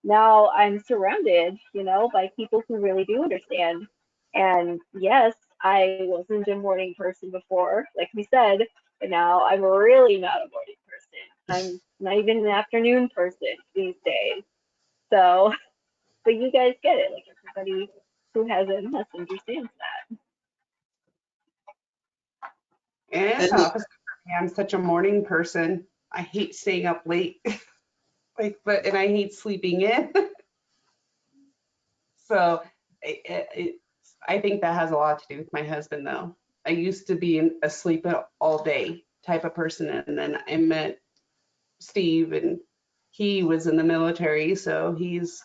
I'm surrounded, by people who really do understand. And yes, I wasn't a morning person before, like we said, but now I'm really not a morning person. I'm not even an afternoon person these days. So, but you guys get it. Like everybody who has MS understands that. And it's And the opposite for me. I'm such a morning person. I hate staying up late. And I hate sleeping in. So I think that has a lot to do with my husband, though. I used to be asleep all day type of person, and then I met Steve, and he was in the military, so he's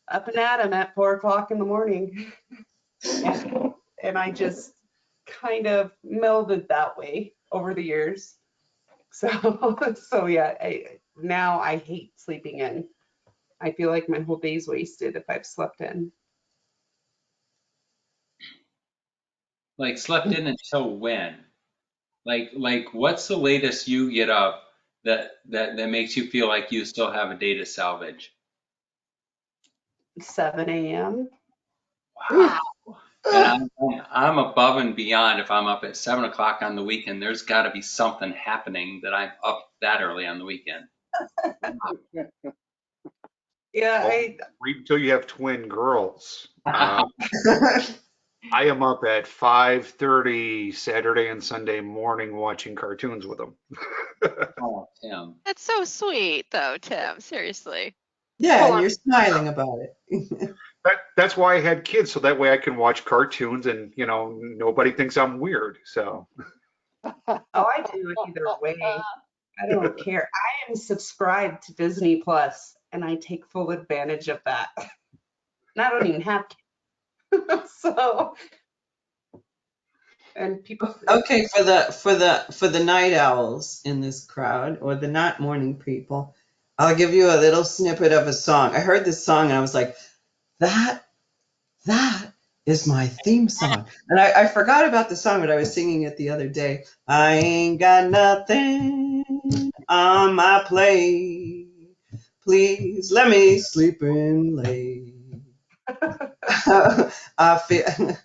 up and at 'em at 4 o'clock in the morning. And I just kind of melded that way over the years. So yeah, now I hate sleeping in. I feel like my whole day's wasted if I've slept in. Like slept in until when? Like what's the latest you get up that makes you feel like you still have a day to salvage? 7 a.m. Wow. And I'm above and beyond. If I'm up at 7 o'clock on the weekend, there's got to be something happening that I'm up that early on the weekend. Yeah, Well, wait until you have twin girls. I am up at 5:30 Saturday and Sunday morning watching cartoons with them. Oh, Tim. That's so sweet, though, Tim. Seriously. Yeah, Well, and you're smiling about it. that's why I had kids, so that way I can watch cartoons and, nobody thinks I'm weird. So, oh, I do either way. I don't care. I am subscribed to Disney Plus, and I take full advantage of that. And I don't even have kids. So, and people. Okay, for the night owls in this crowd, or the not morning people, I'll give you a little snippet of a song. I heard this song and I was like, that is my theme song. And I forgot about the song, but I was singing it the other day. I ain't got nothing on my plate. Please let me sleep in late. I feel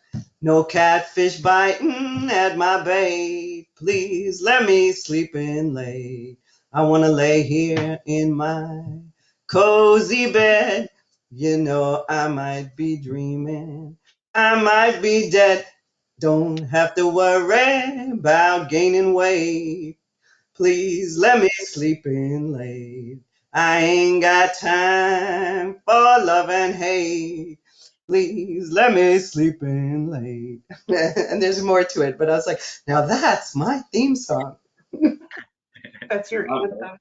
no catfish biting at my bait. Please let me sleep in late. I want to lay here in my cozy bed. You know, I might be dreaming. I might be dead. Don't have to worry about gaining weight. Please let me sleep in late. I ain't got time for love and hate. Please let me sleep in late. And there's more to it, but I was like, now that's my theme song. That's your anthem.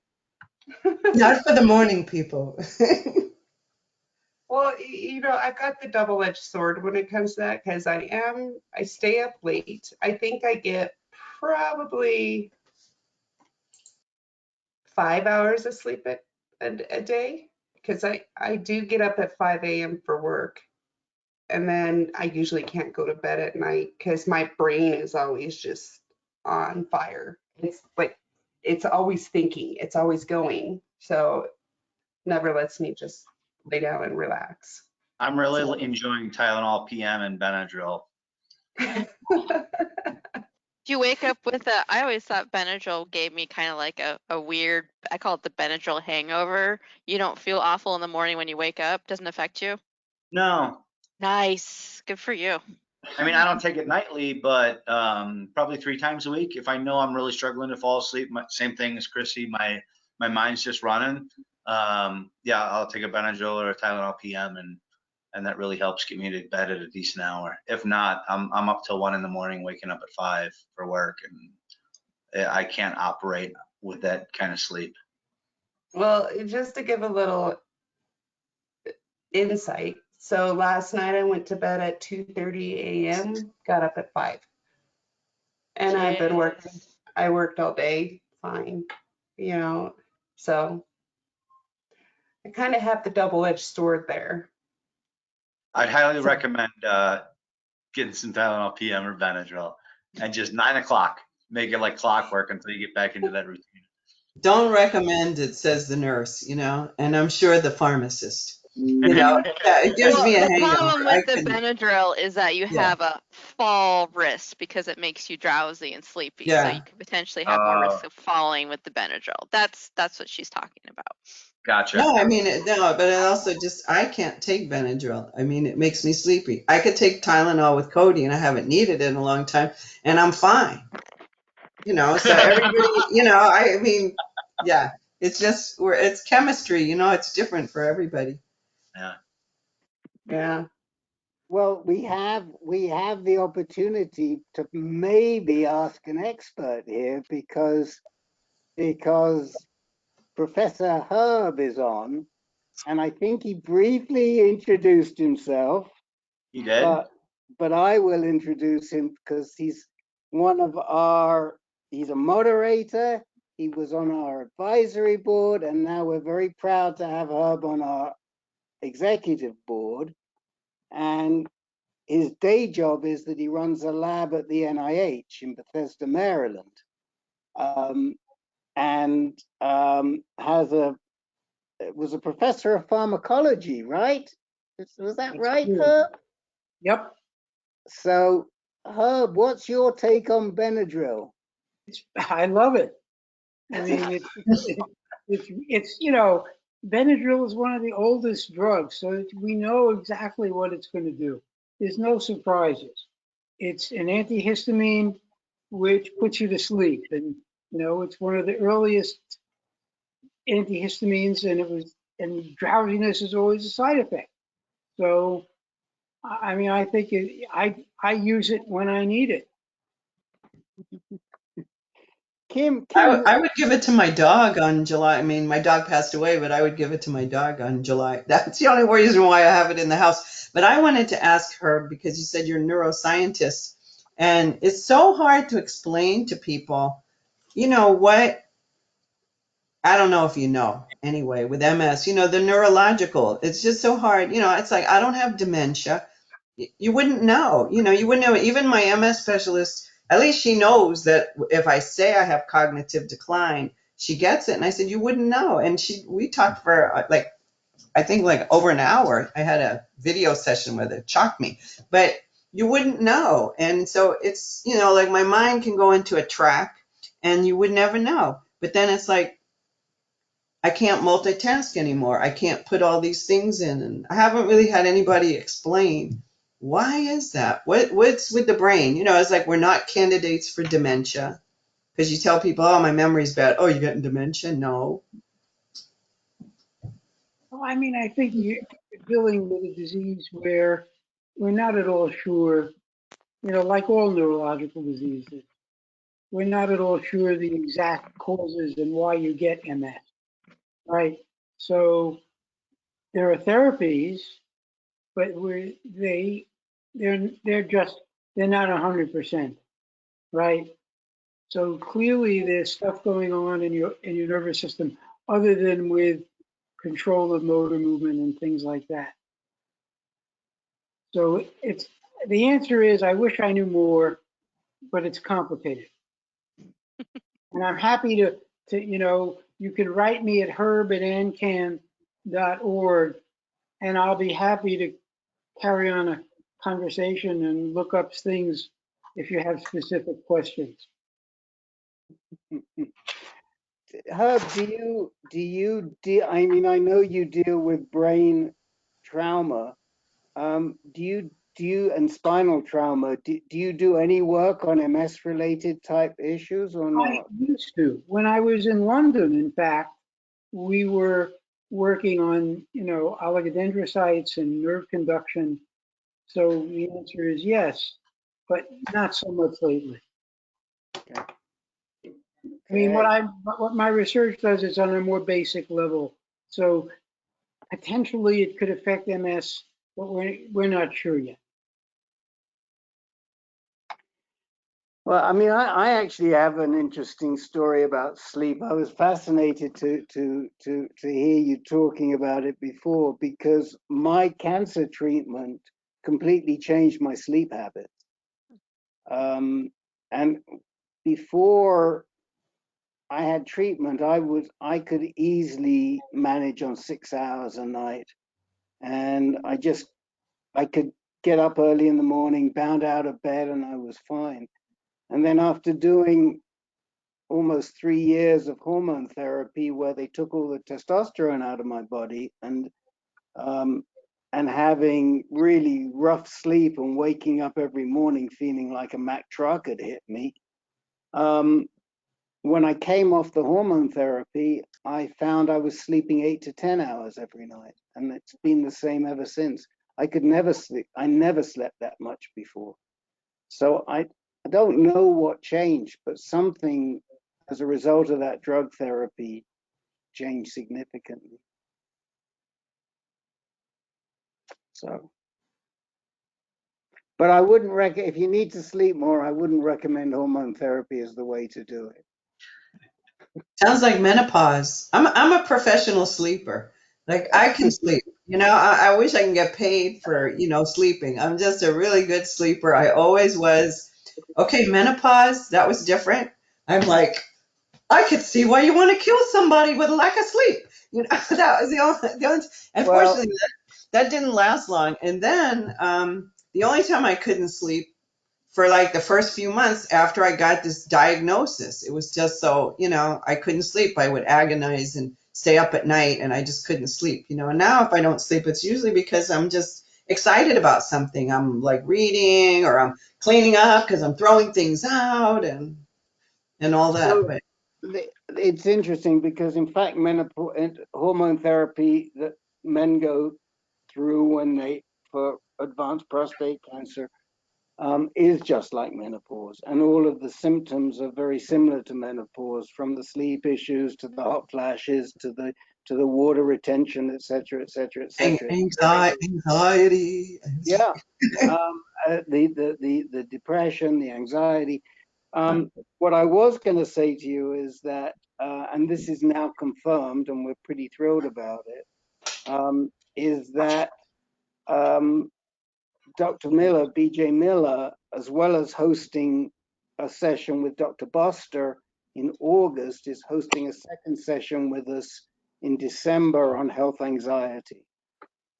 Not for the morning people. Well, I've got the double-edged sword when it comes to that because I stay up late. I think I get probably 5 hours of sleep a day because I do get up at 5 a.m. for work. And then I usually can't go to bed at night because my brain is always just on fire. It's like, it's always thinking, it's always going. So never lets me just lay down and relax. I'm really enjoying Tylenol PM and Benadryl. Do you wake up with a? I always thought Benadryl gave me kind of like a weird, I call it the Benadryl hangover. You don't feel awful in the morning when you wake up? Doesn't affect you? No, Nice. Good for you. I mean, I don't take it nightly, but probably 3 times a week. If I know I'm really struggling to fall asleep, same thing as Chrissy, my mind's just running. Yeah, I'll take a Benadryl or a Tylenol PM, and that really helps get me to bed at a decent hour. If not, I'm up till 1 in the morning, waking up at 5 for work, and I can't operate with that kind of sleep. Well, just to give a little insight. So last night I went to bed at 2:30 a.m., got up at 5. And I've been working. I worked all day, fine, so I kind of have the double-edged sword there. I'd highly recommend getting some Tylenol PM or Benadryl, and just 9 o'clock, make it like clockwork until you get back into that routine. Don't recommend it, says the nurse, and I'm sure the pharmacist. Yeah, it gives me a the hangover. problem with the Benadryl is that you have a fall risk because it makes you drowsy and sleepy. So you could potentially have more risk of falling with the Benadryl. That's what she's talking about. Gotcha. No, I mean, no, but it also I can't take Benadryl. I mean, it makes me sleepy. I could take Tylenol with codeine. I haven't needed it in a long time, and I'm fine. So everybody, I mean, yeah, it's just it's chemistry, it's different for everybody. Yeah. Well, we have the opportunity to maybe ask an expert here because Professor Herb is on, and I think he briefly introduced himself. He did. But I will introduce him because he's he's a moderator. He was on our advisory board, and now we're very proud to have Herb on our executive board. And his day job is that he runs a lab at the NIH in Bethesda, Maryland, and was a professor of pharmacology, right? Was that right, Herb? Yep. So, Herb, what's your take on Benadryl? I love it. I mean, it's Benadryl is one of the oldest drugs, so we know exactly what it's going to do. There's no surprises. It's an antihistamine which puts you to sleep, and it's one of the earliest antihistamines, and drowsiness is always a side effect. So, I mean, I think I use it when I need it. Kim, I would give it to my dog on July. I mean, my dog passed away, but I would give it to my dog on July. That's the only reason why I have it in the house. But I wanted to ask her, because you said you're a neuroscientist, and it's so hard to explain to people, what, I don't know if you know, anyway, with MS, the neurological, it's just so hard. It's like, I don't have dementia. You wouldn't know, you wouldn't know. Even my MS specialist, at least she knows that if I say I have cognitive decline, she gets it. And I said, you wouldn't know. And we talked for I think over an hour. I had a video session with it, shocked me, but you wouldn't know. And so it's, like my mind can go into a track and you would never know. But then it's like, I can't multitask anymore. I can't put all these things in. And I haven't really had anybody explain, why is that? What's with the brain? It's like we're not candidates for dementia. Because you tell people, oh, my memory's bad. Oh, you're getting dementia? No. Well, I mean, I think you're dealing with a disease where we're not at all sure, like all neurological diseases, we're not at all sure the exact causes and why you get MS, right? So there are therapies, but they're not 100%, right? So clearly there's stuff going on in your nervous system other than with control of motor movement and things like that. So the answer is, I wish I knew more, but it's complicated. And I'm happy to you can write me at herb@ancan.org, and I'll be happy to carry on a conversation and look up things if you have specific questions. Herb, I mean, I know you deal with brain trauma. Do you and spinal trauma, do you do any work on MS related type issues or not? I used to. When I was in London, in fact, we were working on, oligodendrocytes and nerve conduction. So the answer is yes, but not so much lately. Okay. I mean, what my research does is on a more basic level. So potentially it could affect MS, but we're not sure yet. Well, I mean, I actually have an interesting story about sleep. I was fascinated to hear you talking about it before, because my cancer treatment completely changed my sleep habits. And before I had treatment, I could easily manage on 6 hours a night, and I could get up early in the morning, bound out of bed, and I was fine. And then after doing almost 3 years of hormone therapy, where they took all the testosterone out of my body, and having really rough sleep and waking up every morning feeling like a Mack truck had hit me, when I came off the hormone therapy, I found I was sleeping 8 to 10 hours every night, and it's been the same ever since. I could never sleep. I never slept that much before. So I don't know what changed, but something as a result of that drug therapy changed significantly. So, but I wouldn't if you need to sleep more, I wouldn't recommend hormone therapy as the way to do it. Sounds like menopause. I'm a professional sleeper. Like I can sleep. I wish I can get paid for, sleeping. I'm just a really good sleeper. I always was. Okay, menopause, that was different. I'm like, I could see why you want to kill somebody with a lack of sleep. That was the only Well, unfortunately that didn't last long. And then the only time I couldn't sleep for like the first few months after I got this diagnosis, it was just so, I couldn't sleep. I would agonize and stay up at night and I just couldn't sleep, And now if I don't sleep, it's usually because I'm just excited about something. I'm like reading or I'm cleaning up because I'm throwing things out and all that. so But it's interesting because in fact, hormone therapy that men go through for advanced prostate cancer is just like menopause, and all of the symptoms are very similar to menopause, from the sleep issues to the hot flashes to the water retention, etc., etc., etc. anxiety. Yeah, the depression, the anxiety. What I was going to say to you is that, and this is now confirmed, and we're pretty thrilled about it, is that Dr. Miller, BJ Miller, as well as hosting a session with Dr. Buster in August, is hosting a second session with us in December on health anxiety.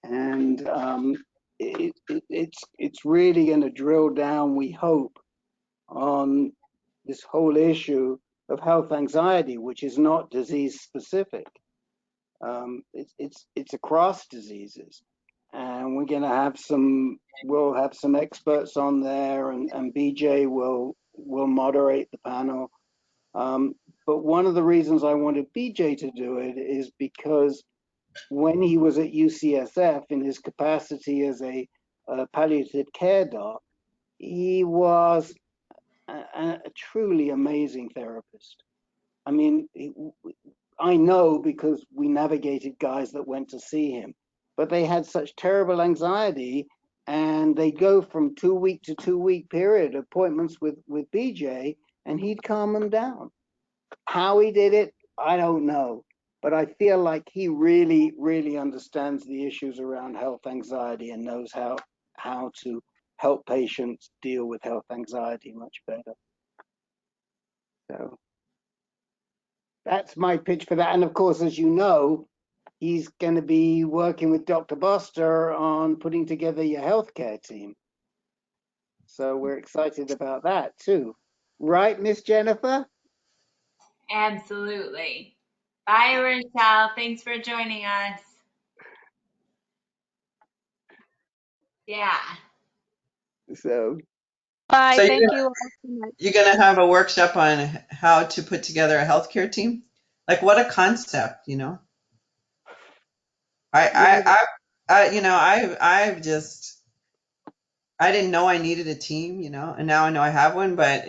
And it's really going to drill down, we hope, on this whole issue of health anxiety, which is not disease specific. It's across diseases, and we're going to have we'll have some experts on there, and BJ will moderate the panel. But one of the reasons I wanted BJ to do it is because when he was at UCSF in his capacity as a palliative care doc, he was a truly amazing therapist. I mean, I know because we navigated guys that went to see him, but they had such terrible anxiety, and they go from 2-week to 2-week period appointments with BJ, and he'd calm them down. How he did it, I don't know, but I feel like he really, really understands the issues around health anxiety and knows how to help patients deal with health anxiety much better. So that's my pitch for that. And of course, as you know, he's going to be working with Dr. Buster on putting together your healthcare team. So we're excited about that too. Right, Miss Jennifer? Absolutely. Bye, Rochelle. Thanks for joining us. Yeah. So Bye. so you're Thank gonna, you all so much. you're gonna have a workshop on how to put together a healthcare team? Like what a concept, yeah, I've just I didn't know I needed a team, and now I know I have one, but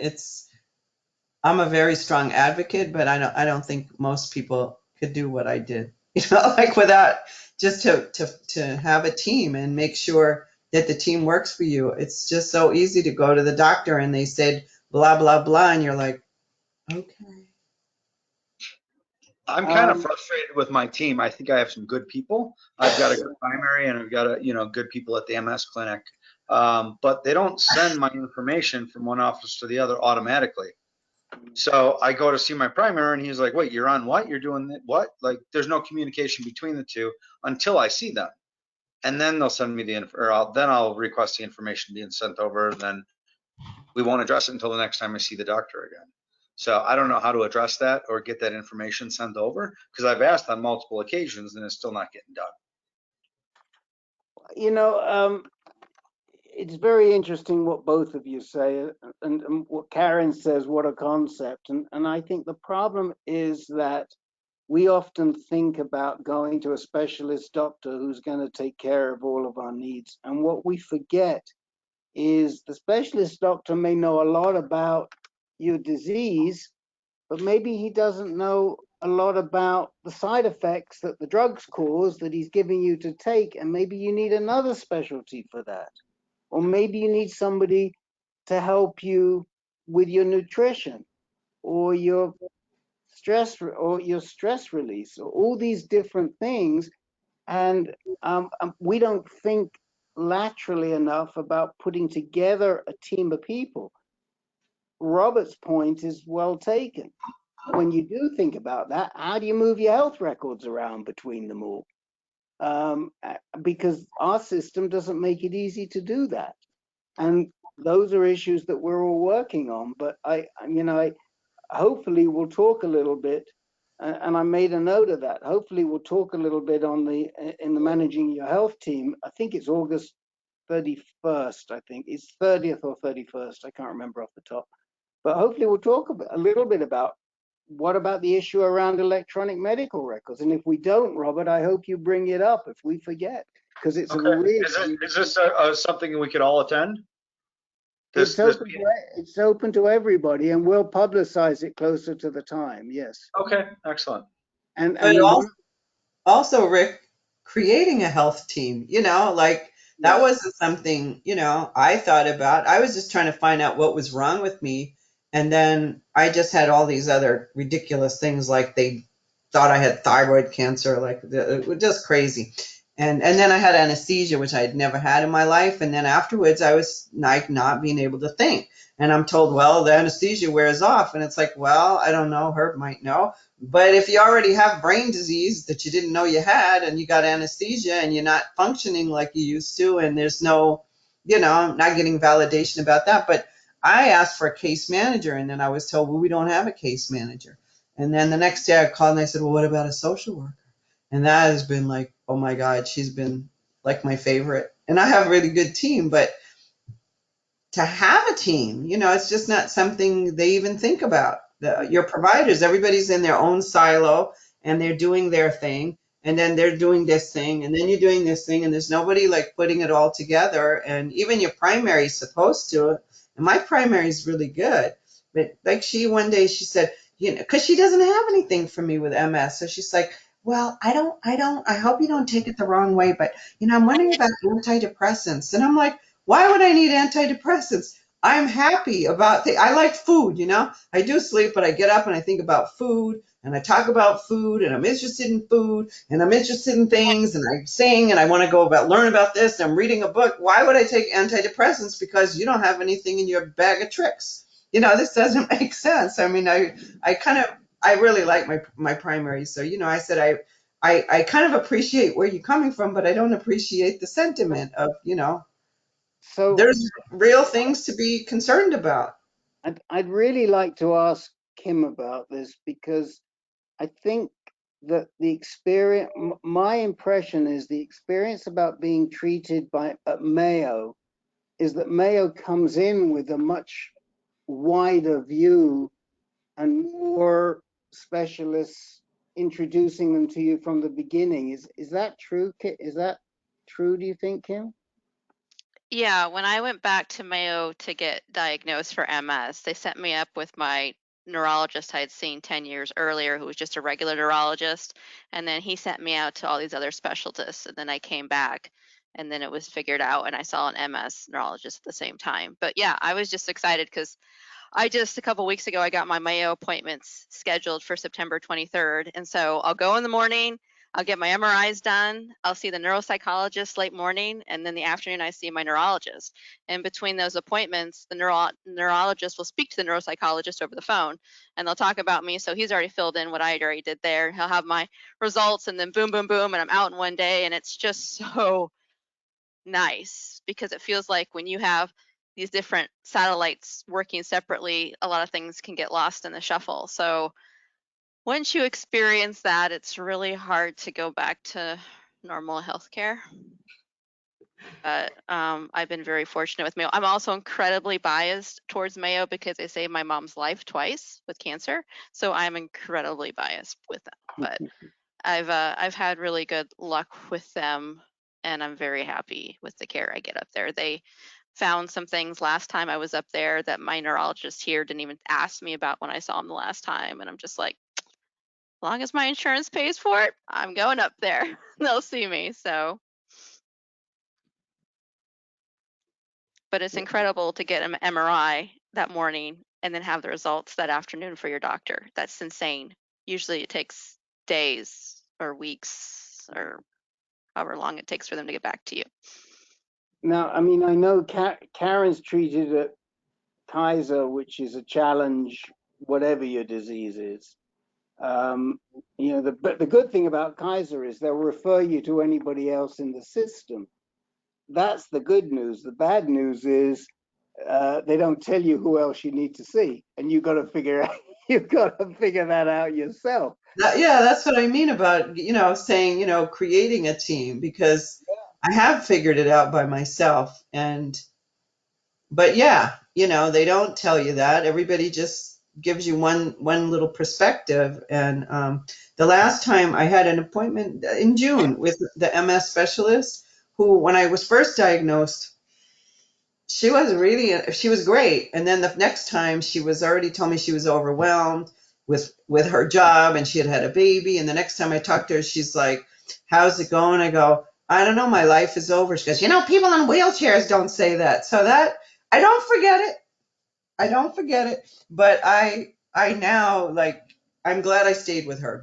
I'm a very strong advocate, but I don't think most people could do what I did, like without just to have a team and make sure that the team works for you. It's just so easy to go to the doctor and they said blah blah blah, and you're like, okay. I'm kind of frustrated with my team. I think I have some good people. I've got a good primary, and I've got good people at the MS clinic. But they don't send my information from one office to the other automatically. So I go to see my primary, and he's like, "Wait, you're on what? You're doing what?" Like, there's no communication between the two until I see them, and then they'll send me then I'll request the information being sent over, and then we won't address it until the next time I see the doctor again. So I don't know how to address that or get that information sent over, because I've asked on multiple occasions and it's still not getting done. it's very interesting what both of you say, and what Karen says, what a concept. And I think the problem is that we often think about going to a specialist doctor who's going to take care of all of our needs. And what we forget is the specialist doctor may know a lot about your disease, but maybe he doesn't know a lot about the side effects that the drugs cause that he's giving you to take, and maybe you need another specialty for that. Or maybe you need somebody to help you with your nutrition or your stress release, or all these different things. And we don't think laterally enough about putting together a team of people. Robert's point is well taken. When you do think about that, how do you move your health records around between them all? Because our system doesn't make it easy to do that. And those are issues that we're all working on. But I hopefully we'll talk a little bit, and I made a note of that. Hopefully we'll talk a little bit in the Managing Your Health team. I think it's August 31st. I think it's 30th or 31st. I can't remember off the top. But hopefully we'll talk a little bit about what about the issue around electronic medical records. And if we don't, Robert, I hope you bring it up if we forget, because it's a really. Is this something we could all attend? It's open to everybody, and we'll publicize it closer to the time. Yes. Okay, excellent. And also, Rick, creating a health team, like that wasn't something, I thought about. I was just trying to find out what was wrong with me. And then I just had all these other ridiculous things, like they thought I had thyroid cancer, like it was just crazy. And then I had anesthesia, which I had never had in my life. And then afterwards, I was like not being able to think. And I'm told, well, the anesthesia wears off. And it's like, well, I don't know. Herb might know. But if you already have brain disease that you didn't know you had, and you got anesthesia and you're not functioning like you used to, and there's no, I'm not getting validation about that. But I asked for a case manager, and then I was told, well, we don't have a case manager. And then the next day I called and I said, well, what about a social worker? And that has been like, oh my God, she's been like my favorite. And I have a really good team, but to have a team, it's just not something they even think about. Your providers, everybody's in their own silo and they're doing their thing. And then they're doing this thing, and then you're doing this thing, and there's nobody like putting it all together. And even your primary is supposed to. And my primary is really good. But like one day she said, because she doesn't have anything for me with MS. So she's like, well, I hope you don't take it the wrong way, but, I'm wondering about antidepressants. And I'm like, why would I need antidepressants? I'm happy about I like food, I do sleep, but I get up and I think about food, and I talk about food, and I'm interested in food, and I'm interested in things, and I sing, and I want to learn about this, and I'm reading a book. Why would I take antidepressants? Because you don't have anything in your bag of tricks. This doesn't make sense. I mean, I really like my primary. So, I said, I kind of appreciate where you're coming from, but I don't appreciate the sentiment of, so there's real things to be concerned about. I'd really like to ask Kim about this, because I think that the experience, my impression is the experience about being treated at Mayo is that Mayo comes in with a much wider view and more specialists introducing them to you from the beginning. Is that true? Is that true, do you think, Kim? Yeah, when I went back to Mayo to get diagnosed for MS, they set me up with my neurologist I had seen 10 years earlier, who was just a regular neurologist. And then he sent me out to all these other specialists. And then I came back, and then it was figured out, and I saw an MS neurologist at the same time. But yeah, I was just excited because a couple weeks ago, I got my Mayo appointments scheduled for September 23rd. And so I'll go in the morning, I'll get my MRIs done, I'll see the neuropsychologist late morning, and then the afternoon I see my neurologist. And between those appointments, the neurologist will speak to the neuropsychologist over the phone, and they'll talk about me. So he's already filled in what I already did there. He'll have my results, and then boom, boom, boom, and I'm out in one day. And it's just so nice, because it feels like when you have these different satellites working separately, a lot of things can get lost in the shuffle. So once you experience that, it's really hard to go back to normal healthcare. But I've been very fortunate with Mayo. I'm also incredibly biased towards Mayo because they saved my mom's life twice with cancer. So I'm incredibly biased with them. But I've had really good luck with them, and I'm very happy with the care I get up there. They found some things last time I was up there that my neurologist here didn't even ask me about when I saw him the last time, and I'm just like, long as my insurance pays for it, I'm going up there. They'll see me. So, but it's incredible to get an MRI that morning and then have the results that afternoon for your doctor. That's insane. Usually it takes days or weeks or however long it takes for them to get back to you. Now, I mean, I know Karen's treated at Kaiser, which is a challenge, whatever your disease is. You know, but the good thing about Kaiser is they'll refer you to anybody else in the system. That's the good news. The bad news is they don't tell you who else you need to see, and you've got to figure that out yourself. Yeah, that's what I mean about, saying, creating a team, because I have figured it out by myself. But yeah, they don't tell you that. Everybody just gives you one little perspective. And the last time I had an appointment in June with the MS specialist, who, when I was first diagnosed, she was great. And then the next time she was already told me she was overwhelmed with her job, and she had had a baby. And the next time I talked to her, she's like, how's it going? I go, I don't know. My life is over. She goes, people in wheelchairs don't say that. So that, I don't forget it. But I now, like, I'm glad I stayed with her,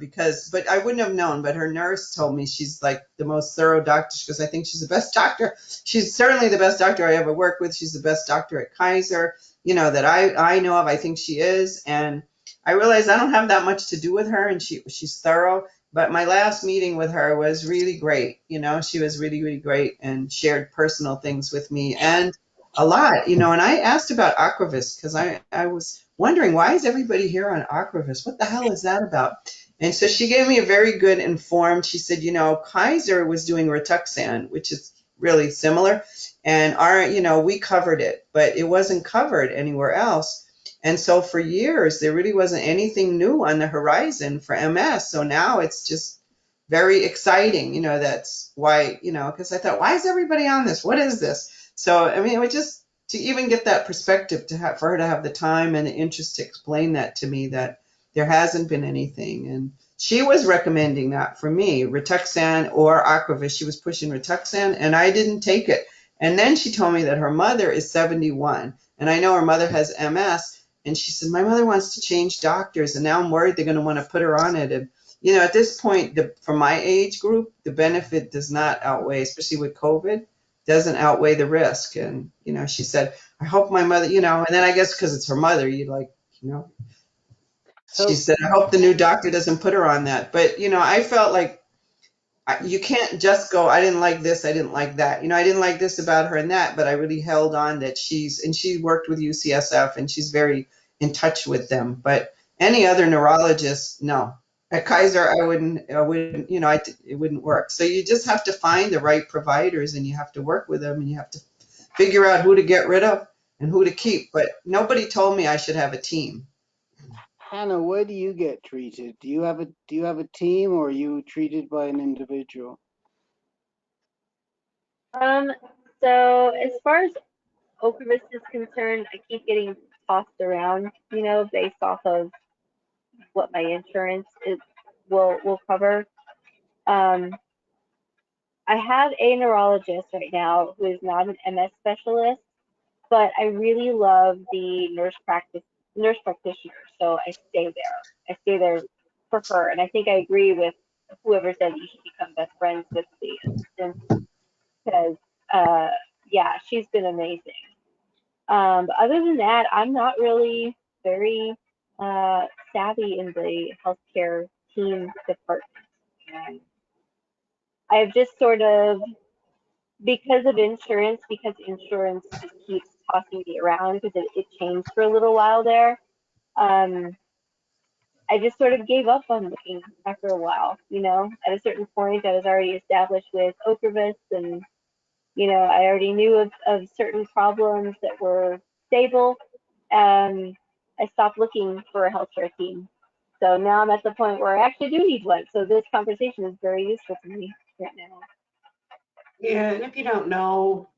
but I wouldn't have known. But her nurse told me she's like the most thorough doctor, because I think she's the best doctor. She's certainly the best doctor I ever worked with. She's the best doctor at Kaiser, that I know of. I think she is. And I realized I don't have that much to do with her, and she's thorough. But my last meeting with her was really great. She was really, really great and shared personal things with me, and a lot, and I asked about Aquavis, because I was wondering, why is everybody here on Aquavis? What the hell is that about? And so she gave me a very good informed. She said, Kaiser was doing Rituxan, which is really similar, and we covered it, but it wasn't covered anywhere else. And so for years, there really wasn't anything new on the horizon for MS. So now it's just very exciting. That's why, because I thought, why is everybody on this? What is this? So, I mean, it was just to even get that perspective, for her to have the time and the interest to explain that to me, that there hasn't been anything. And she was recommending that for me, Rituxan or Aquavis. She was pushing Rituxan, and I didn't take it. And then she told me that her mother is 71, and I know her mother has MS. And she said, my mother wants to change doctors, and now I'm worried they're going to want to put her on it. And, at this point, for my age group, the benefit does not outweigh, especially with COVID, doesn't outweigh the risk. And, she said, I hope my mother, and then I guess because it's her mother, So, she said, I hope the new doctor doesn't put her on that. But, I felt like you can't just go, I didn't like this, I didn't like that. I didn't like this about her and that, but I really held on that she worked with UCSF, and she's very in touch with them. But any other neurologist, no. At Kaiser, it wouldn't work. So you just have to find the right providers, and you have to work with them, and you have to figure out who to get rid of and who to keep. But nobody told me I should have a team. Hannah, where do you get treated? Do you have a team, or are you treated by an individual? So as far as Ocrevus is concerned, I keep getting tossed around, based off of what my insurance will cover. Um, I have a neurologist right now who is not an MS specialist, but I really love the nurse practitioner, so I stay there. I stay there for her, and I think I agree with whoever said you should become best friends with the assistant, because yeah, she's been amazing. But other than that, I'm not really very savvy in the healthcare team department. And I've just sort of, because insurance just keeps tossing me around, because it changed for a little while there. Um, I just sort of gave up on looking after a while. At a certain point, I was already established with Ocrevus, and I already knew of certain problems that were stable. I stopped looking for a healthcare team. So now I'm at the point where I actually do need one. So this conversation is very useful to me right now. Yeah, and if you don't know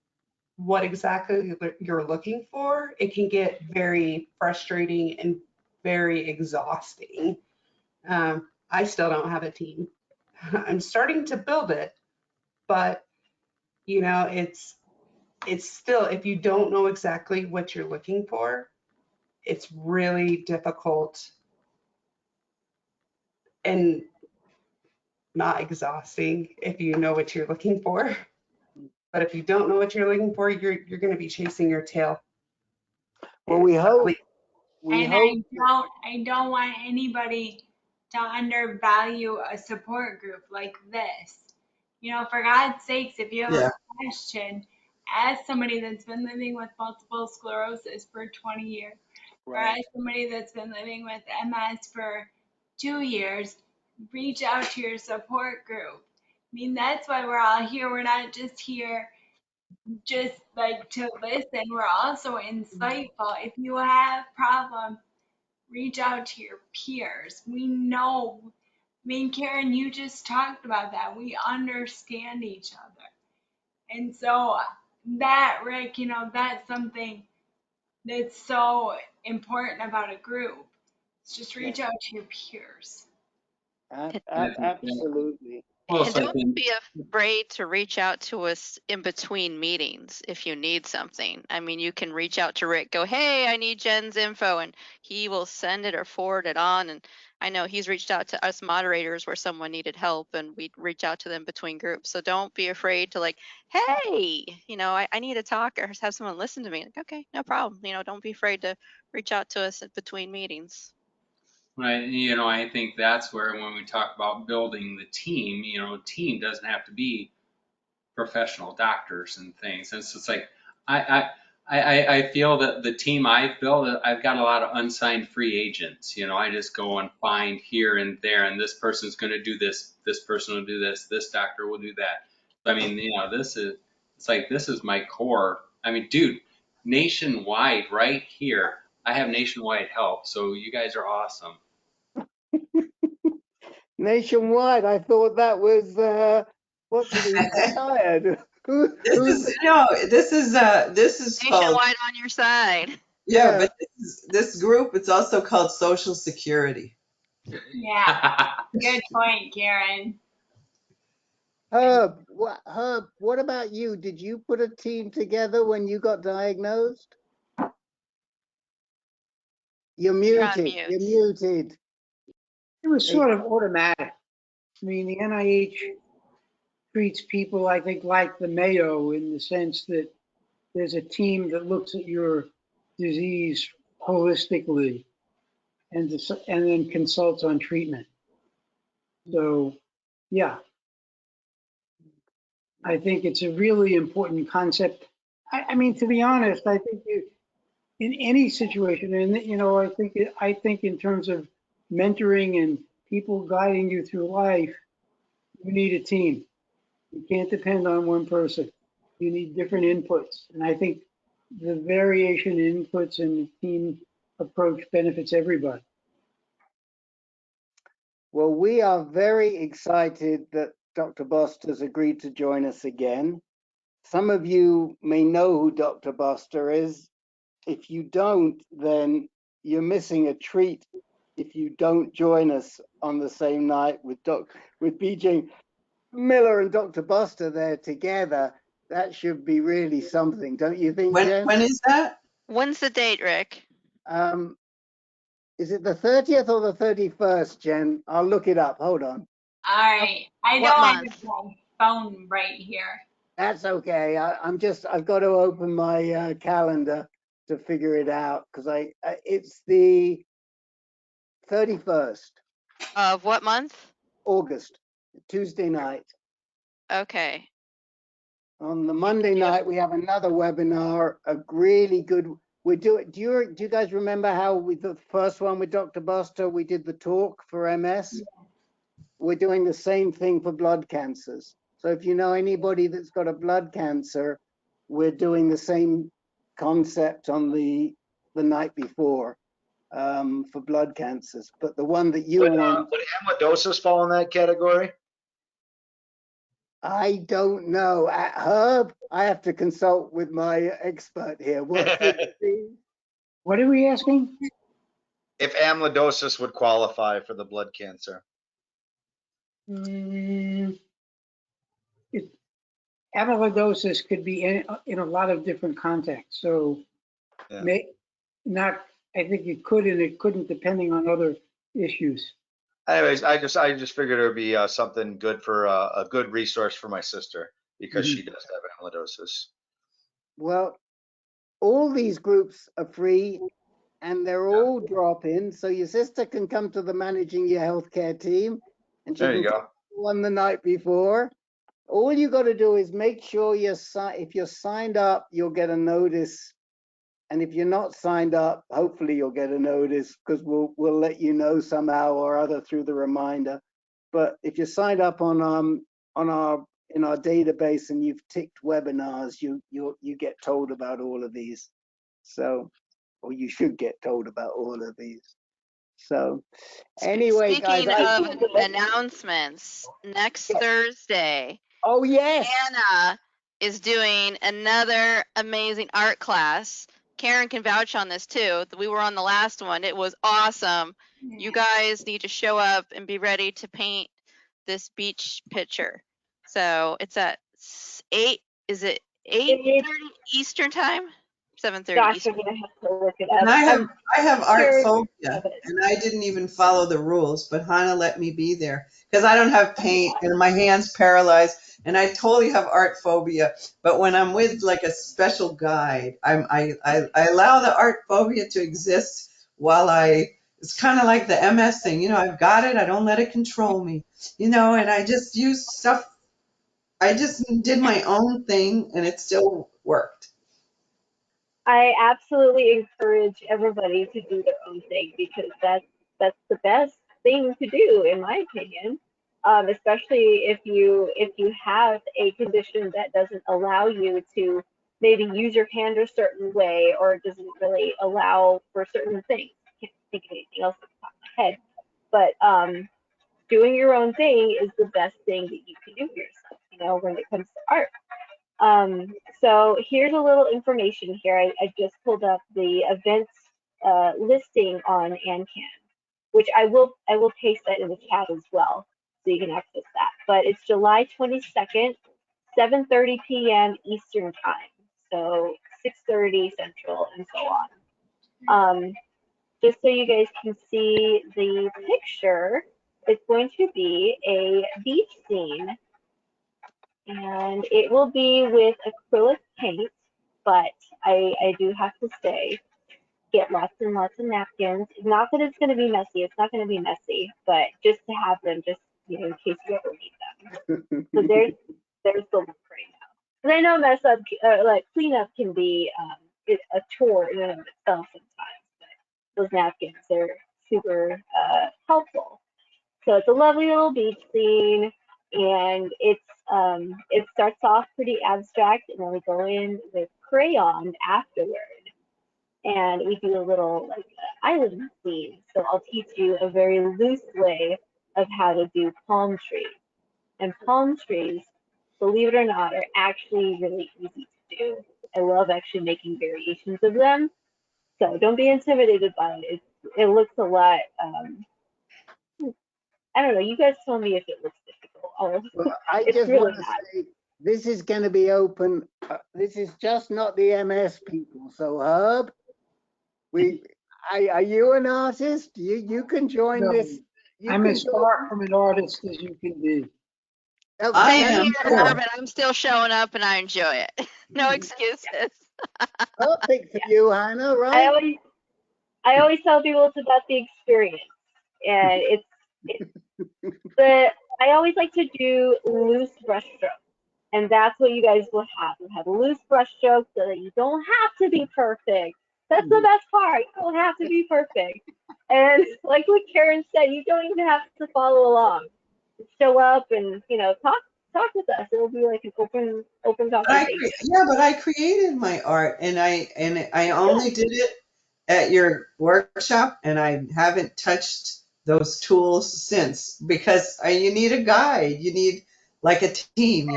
what exactly you're looking for, it can get very frustrating and very exhausting. I still don't have a team. I'm starting to build it, but you know, it's still, if you don't know exactly what you're looking for, it's really difficult and not exhausting if you know what you're looking for. But if you don't know what you're looking for, you're going to be chasing your tail. Well, we hope. We And hope. I don't want anybody to undervalue a support group like this. You know, for God's sakes, if you have Yeah. a question, ask somebody that's been living with multiple sclerosis for 20 years, or Right. ask somebody that's been living with MS for 2 years. Reach out to your support group. I mean, that's why we're all here. We're not just here just like to listen. We're also insightful. If you have problems, reach out to your peers. We know, I mean, Karen, you just talked about that. We understand each other. And so that, Rick, you know, that's something that's so important about a group. It's just reach out to your peers. Absolutely. Well, And it's like don't be afraid to reach out to us in between meetings if you need something. I mean, you can reach out to Rick, go, hey, I need Jen's info, and he will send it or forward it on. And I know he's reached out to us moderators where someone needed help, and we'd reach out to them between groups. So don't be afraid to like, hey, you know, I need to talk or have someone listen to me. Like, okay, no problem. You know, don't be afraid to reach out to us in between meetings. right. You know, I think that's where when we talk about building the team, you know, team doesn't have to be professional doctors and things. And so it's like I feel that the team I've built, I've got a lot of unsigned free agents. You know, I just go and find here and there, and this person's going to do this, this person will do this doctor will do that. I mean, you know, this is my core. I mean, dude, nationwide, right here, I have nationwide help. So you guys are awesome. Nationwide. I thought that was what's it? He's retired. This is called, Nationwide on your side. yeah, Yeah. but this group, it's also called Social Security. Yeah, good point, Karen. Herb, what about you? Did you put a team together when you got diagnosed? You're You're on muted. mute. You're muted. It was sort of automatic. I mean, the NIH treats people, I think, like the Mayo in the sense that there's a team that looks at your disease holistically and then consults on treatment. So, yeah, I think it's a really important concept. I mean, to be honest, I think in any situation, and you know, I think in terms of mentoring and people guiding you through life, you need a team. You can't depend on one person. You need different inputs, and I think the variation in inputs and the team approach benefits everybody. Well, we are very excited that Dr. Bost has agreed to join us again. Some of you may know who Dr. Boster is. If you don't, then you're missing a treat if you don't join us on the same night with BJ Miller and Dr. Boster there together. That should be really something, don't you think, Jen? When is that? When's the date, Rick? Is it the 30th or the 31st, Jen? I'll look it up. Hold on. All right. I What don't month? have my phone right here. That's okay. I've got to open my calendar to figure it out because it's the 31st, Of what month? August, Tuesday night. Okay. On the Monday night, we have another webinar, a really good. Do you guys remember how the first one with Dr. Buster, we did the talk for MS? We're doing the same thing for blood cancers. So if you know anybody that's got a blood cancer, we're doing the same concept on the night before for blood cancers. But the one that you want, Would amyloidosis fall in that category? I don't know. Herb, I have to consult with my expert here. What's the disease? What are we asking? If amyloidosis would qualify for the blood cancer. Mm, it, amyloidosis could be in a lot of different contexts. So Yeah. not, I think it could and it couldn't depending on other issues. Anyways, I just figured it would be something good for a good resource for my sister because Mhm. she does have amyloidosis. Well, all these groups are free and they're all drop-in, so your sister can come to the Managing Your Healthcare team and she There can you come go. to one the night before. All you got to do is make sure if you're signed up, you'll get a notice. And if you're not signed up, hopefully you'll get a notice because we'll let you know somehow or other through the reminder. But if you're signed up on our in our database and you've ticked webinars, you get told about all of these. So, or you should get told about all of these. So, anyway, guys, Speaking of announcements, next Thursday, oh yes, Anna is doing another amazing art class. Karen can vouch on this too. We were on the last one. It was awesome. You guys need to show up and be ready to paint this beach picture. So it's at 8, is it 8:30 Eastern time? 7:30 Gosh, Eastern. I'm gonna have to look it up. And I have art sure phobia, of it. and I didn't even follow the rules, but Hannah let me be there because I don't have paint and my hands paralyzed, and I totally have art phobia. But when I'm with like a special guide, I allow the art phobia to exist while it's kind of like the MS thing, I've got it, I don't let it control me, and I just use stuff. I just did my own thing, and it still worked. I absolutely encourage everybody to do their own thing because that's the best thing to do, in my opinion. Especially if you have a condition that doesn't allow you to maybe use your hand a certain way or doesn't really allow for certain things. I can't think of anything else off the top of my head. But doing your own thing is the best thing that you can do for yourself, when it comes to art. So here's a little information here. I just pulled up the events listing on ANCAN, which I will paste that in the chat as well, so you can access that. But it's July 22nd, 7:30 p.m. Eastern time, so 6:30 Central, and so on. Just so you guys can see the picture, it's going to be a beach scene and it will be with acrylic paint, but I do have to say, get lots and lots of napkins. Not that it's going to be messy. It's not going to be messy, but just to have them, just in case you ever need them. So there's the look right now. Because I know mess up, like cleanup, can be a chore in and of itself sometimes, but those napkins are super helpful. So it's a lovely little beach scene, and it starts off pretty abstract, and then we go in with crayon afterward, and we do a little like island scene. So I'll teach you a very loose way of how to do palm trees. And palm trees, believe it or not, are actually really easy to do. I love actually making variations of them. So don't be intimidated by it. It looks a lot. I don't know. You guys tell me if it looks difficult. well, I It's just really want to not. say this is going to be open. This is just not the MS people. So Herb, are you an artist? You can join No, this. You I'm can as join. far from an artist as you can be. I Same am here, too. Herb, and I'm still showing up and I enjoy it. No excuses. Perfect for you, Hannah, I right? always tell people it's about the experience, and I always like to do loose brushstrokes, and that's what you guys will have. You have loose brushstrokes so that you don't have to be perfect. That's the best part. You don't have to be perfect. And like what Karen said, you don't even have to follow along. Just show up and talk with us. It'll be like an open conversation. But I created my art, and I only Good. did it at your workshop, and I haven't touched those tools since because you need a guide. You need like a team,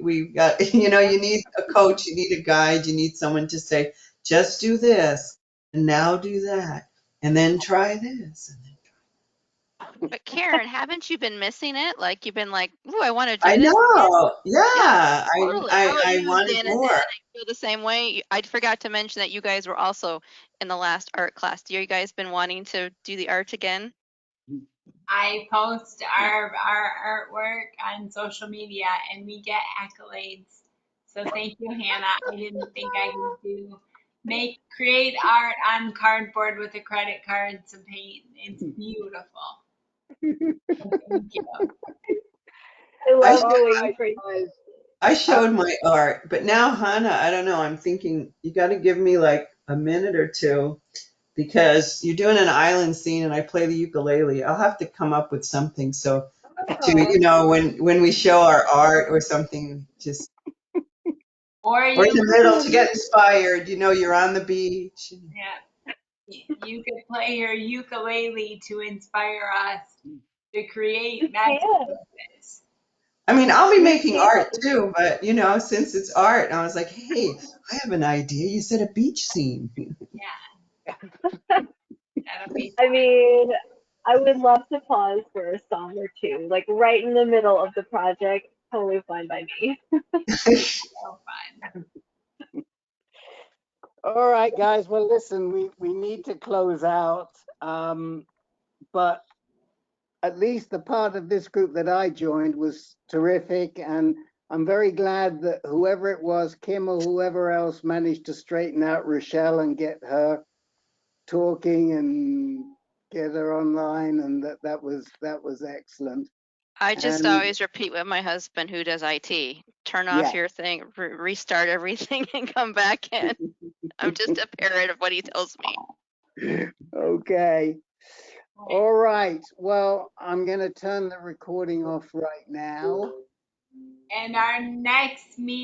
we've got, you need a coach, you need a guide, you need someone to say, just do this, and now do that, and then try this. But Karen, haven't you been missing it? Like you've been like, ooh, I want to do I this again. know. Yeah, Yeah, totally. How about I you, wanted Dan and more. Dan? You feel the same way? I forgot to mention that you guys were also in the last art class. Do you guys been wanting to do the art again? I post our artwork on social media and we get accolades. So thank you, Hannah. I didn't think I could create art on cardboard with a credit card, some paint. It's beautiful. Thank you. I love I going for Guys, I showed my art, but now Hannah, I don't know. I'm thinking you got to give me like a minute or two because you're doing an island scene and I play the ukulele. I'll have to come up with something so to when we show our art or something, just Or or in you the middle to get inspired. You're on the beach. you could play your ukulele to inspire us to create you can. masterpieces. I mean, I'll be You making can. art too, but since it's art, I was like, hey, I have an idea. You said a beach scene. Yeah, that'll be I mean, I would love to pause for a song or two, like right in the middle of the project. Totally fine by me. so fun. all right, guys. Well, listen, we need to close out. But at least the part of this group that I joined was terrific, and I'm very glad that whoever it was, Kim or whoever else, managed to straighten out Rochelle and get her talking and get her online, and that was excellent. I just And always repeat with my husband who does IT. Turn off yeah, your thing, restart everything and come back in. I'm just a parrot of what he tells me. okay. All right. Well, I'm going to turn the recording off right now. And our next meeting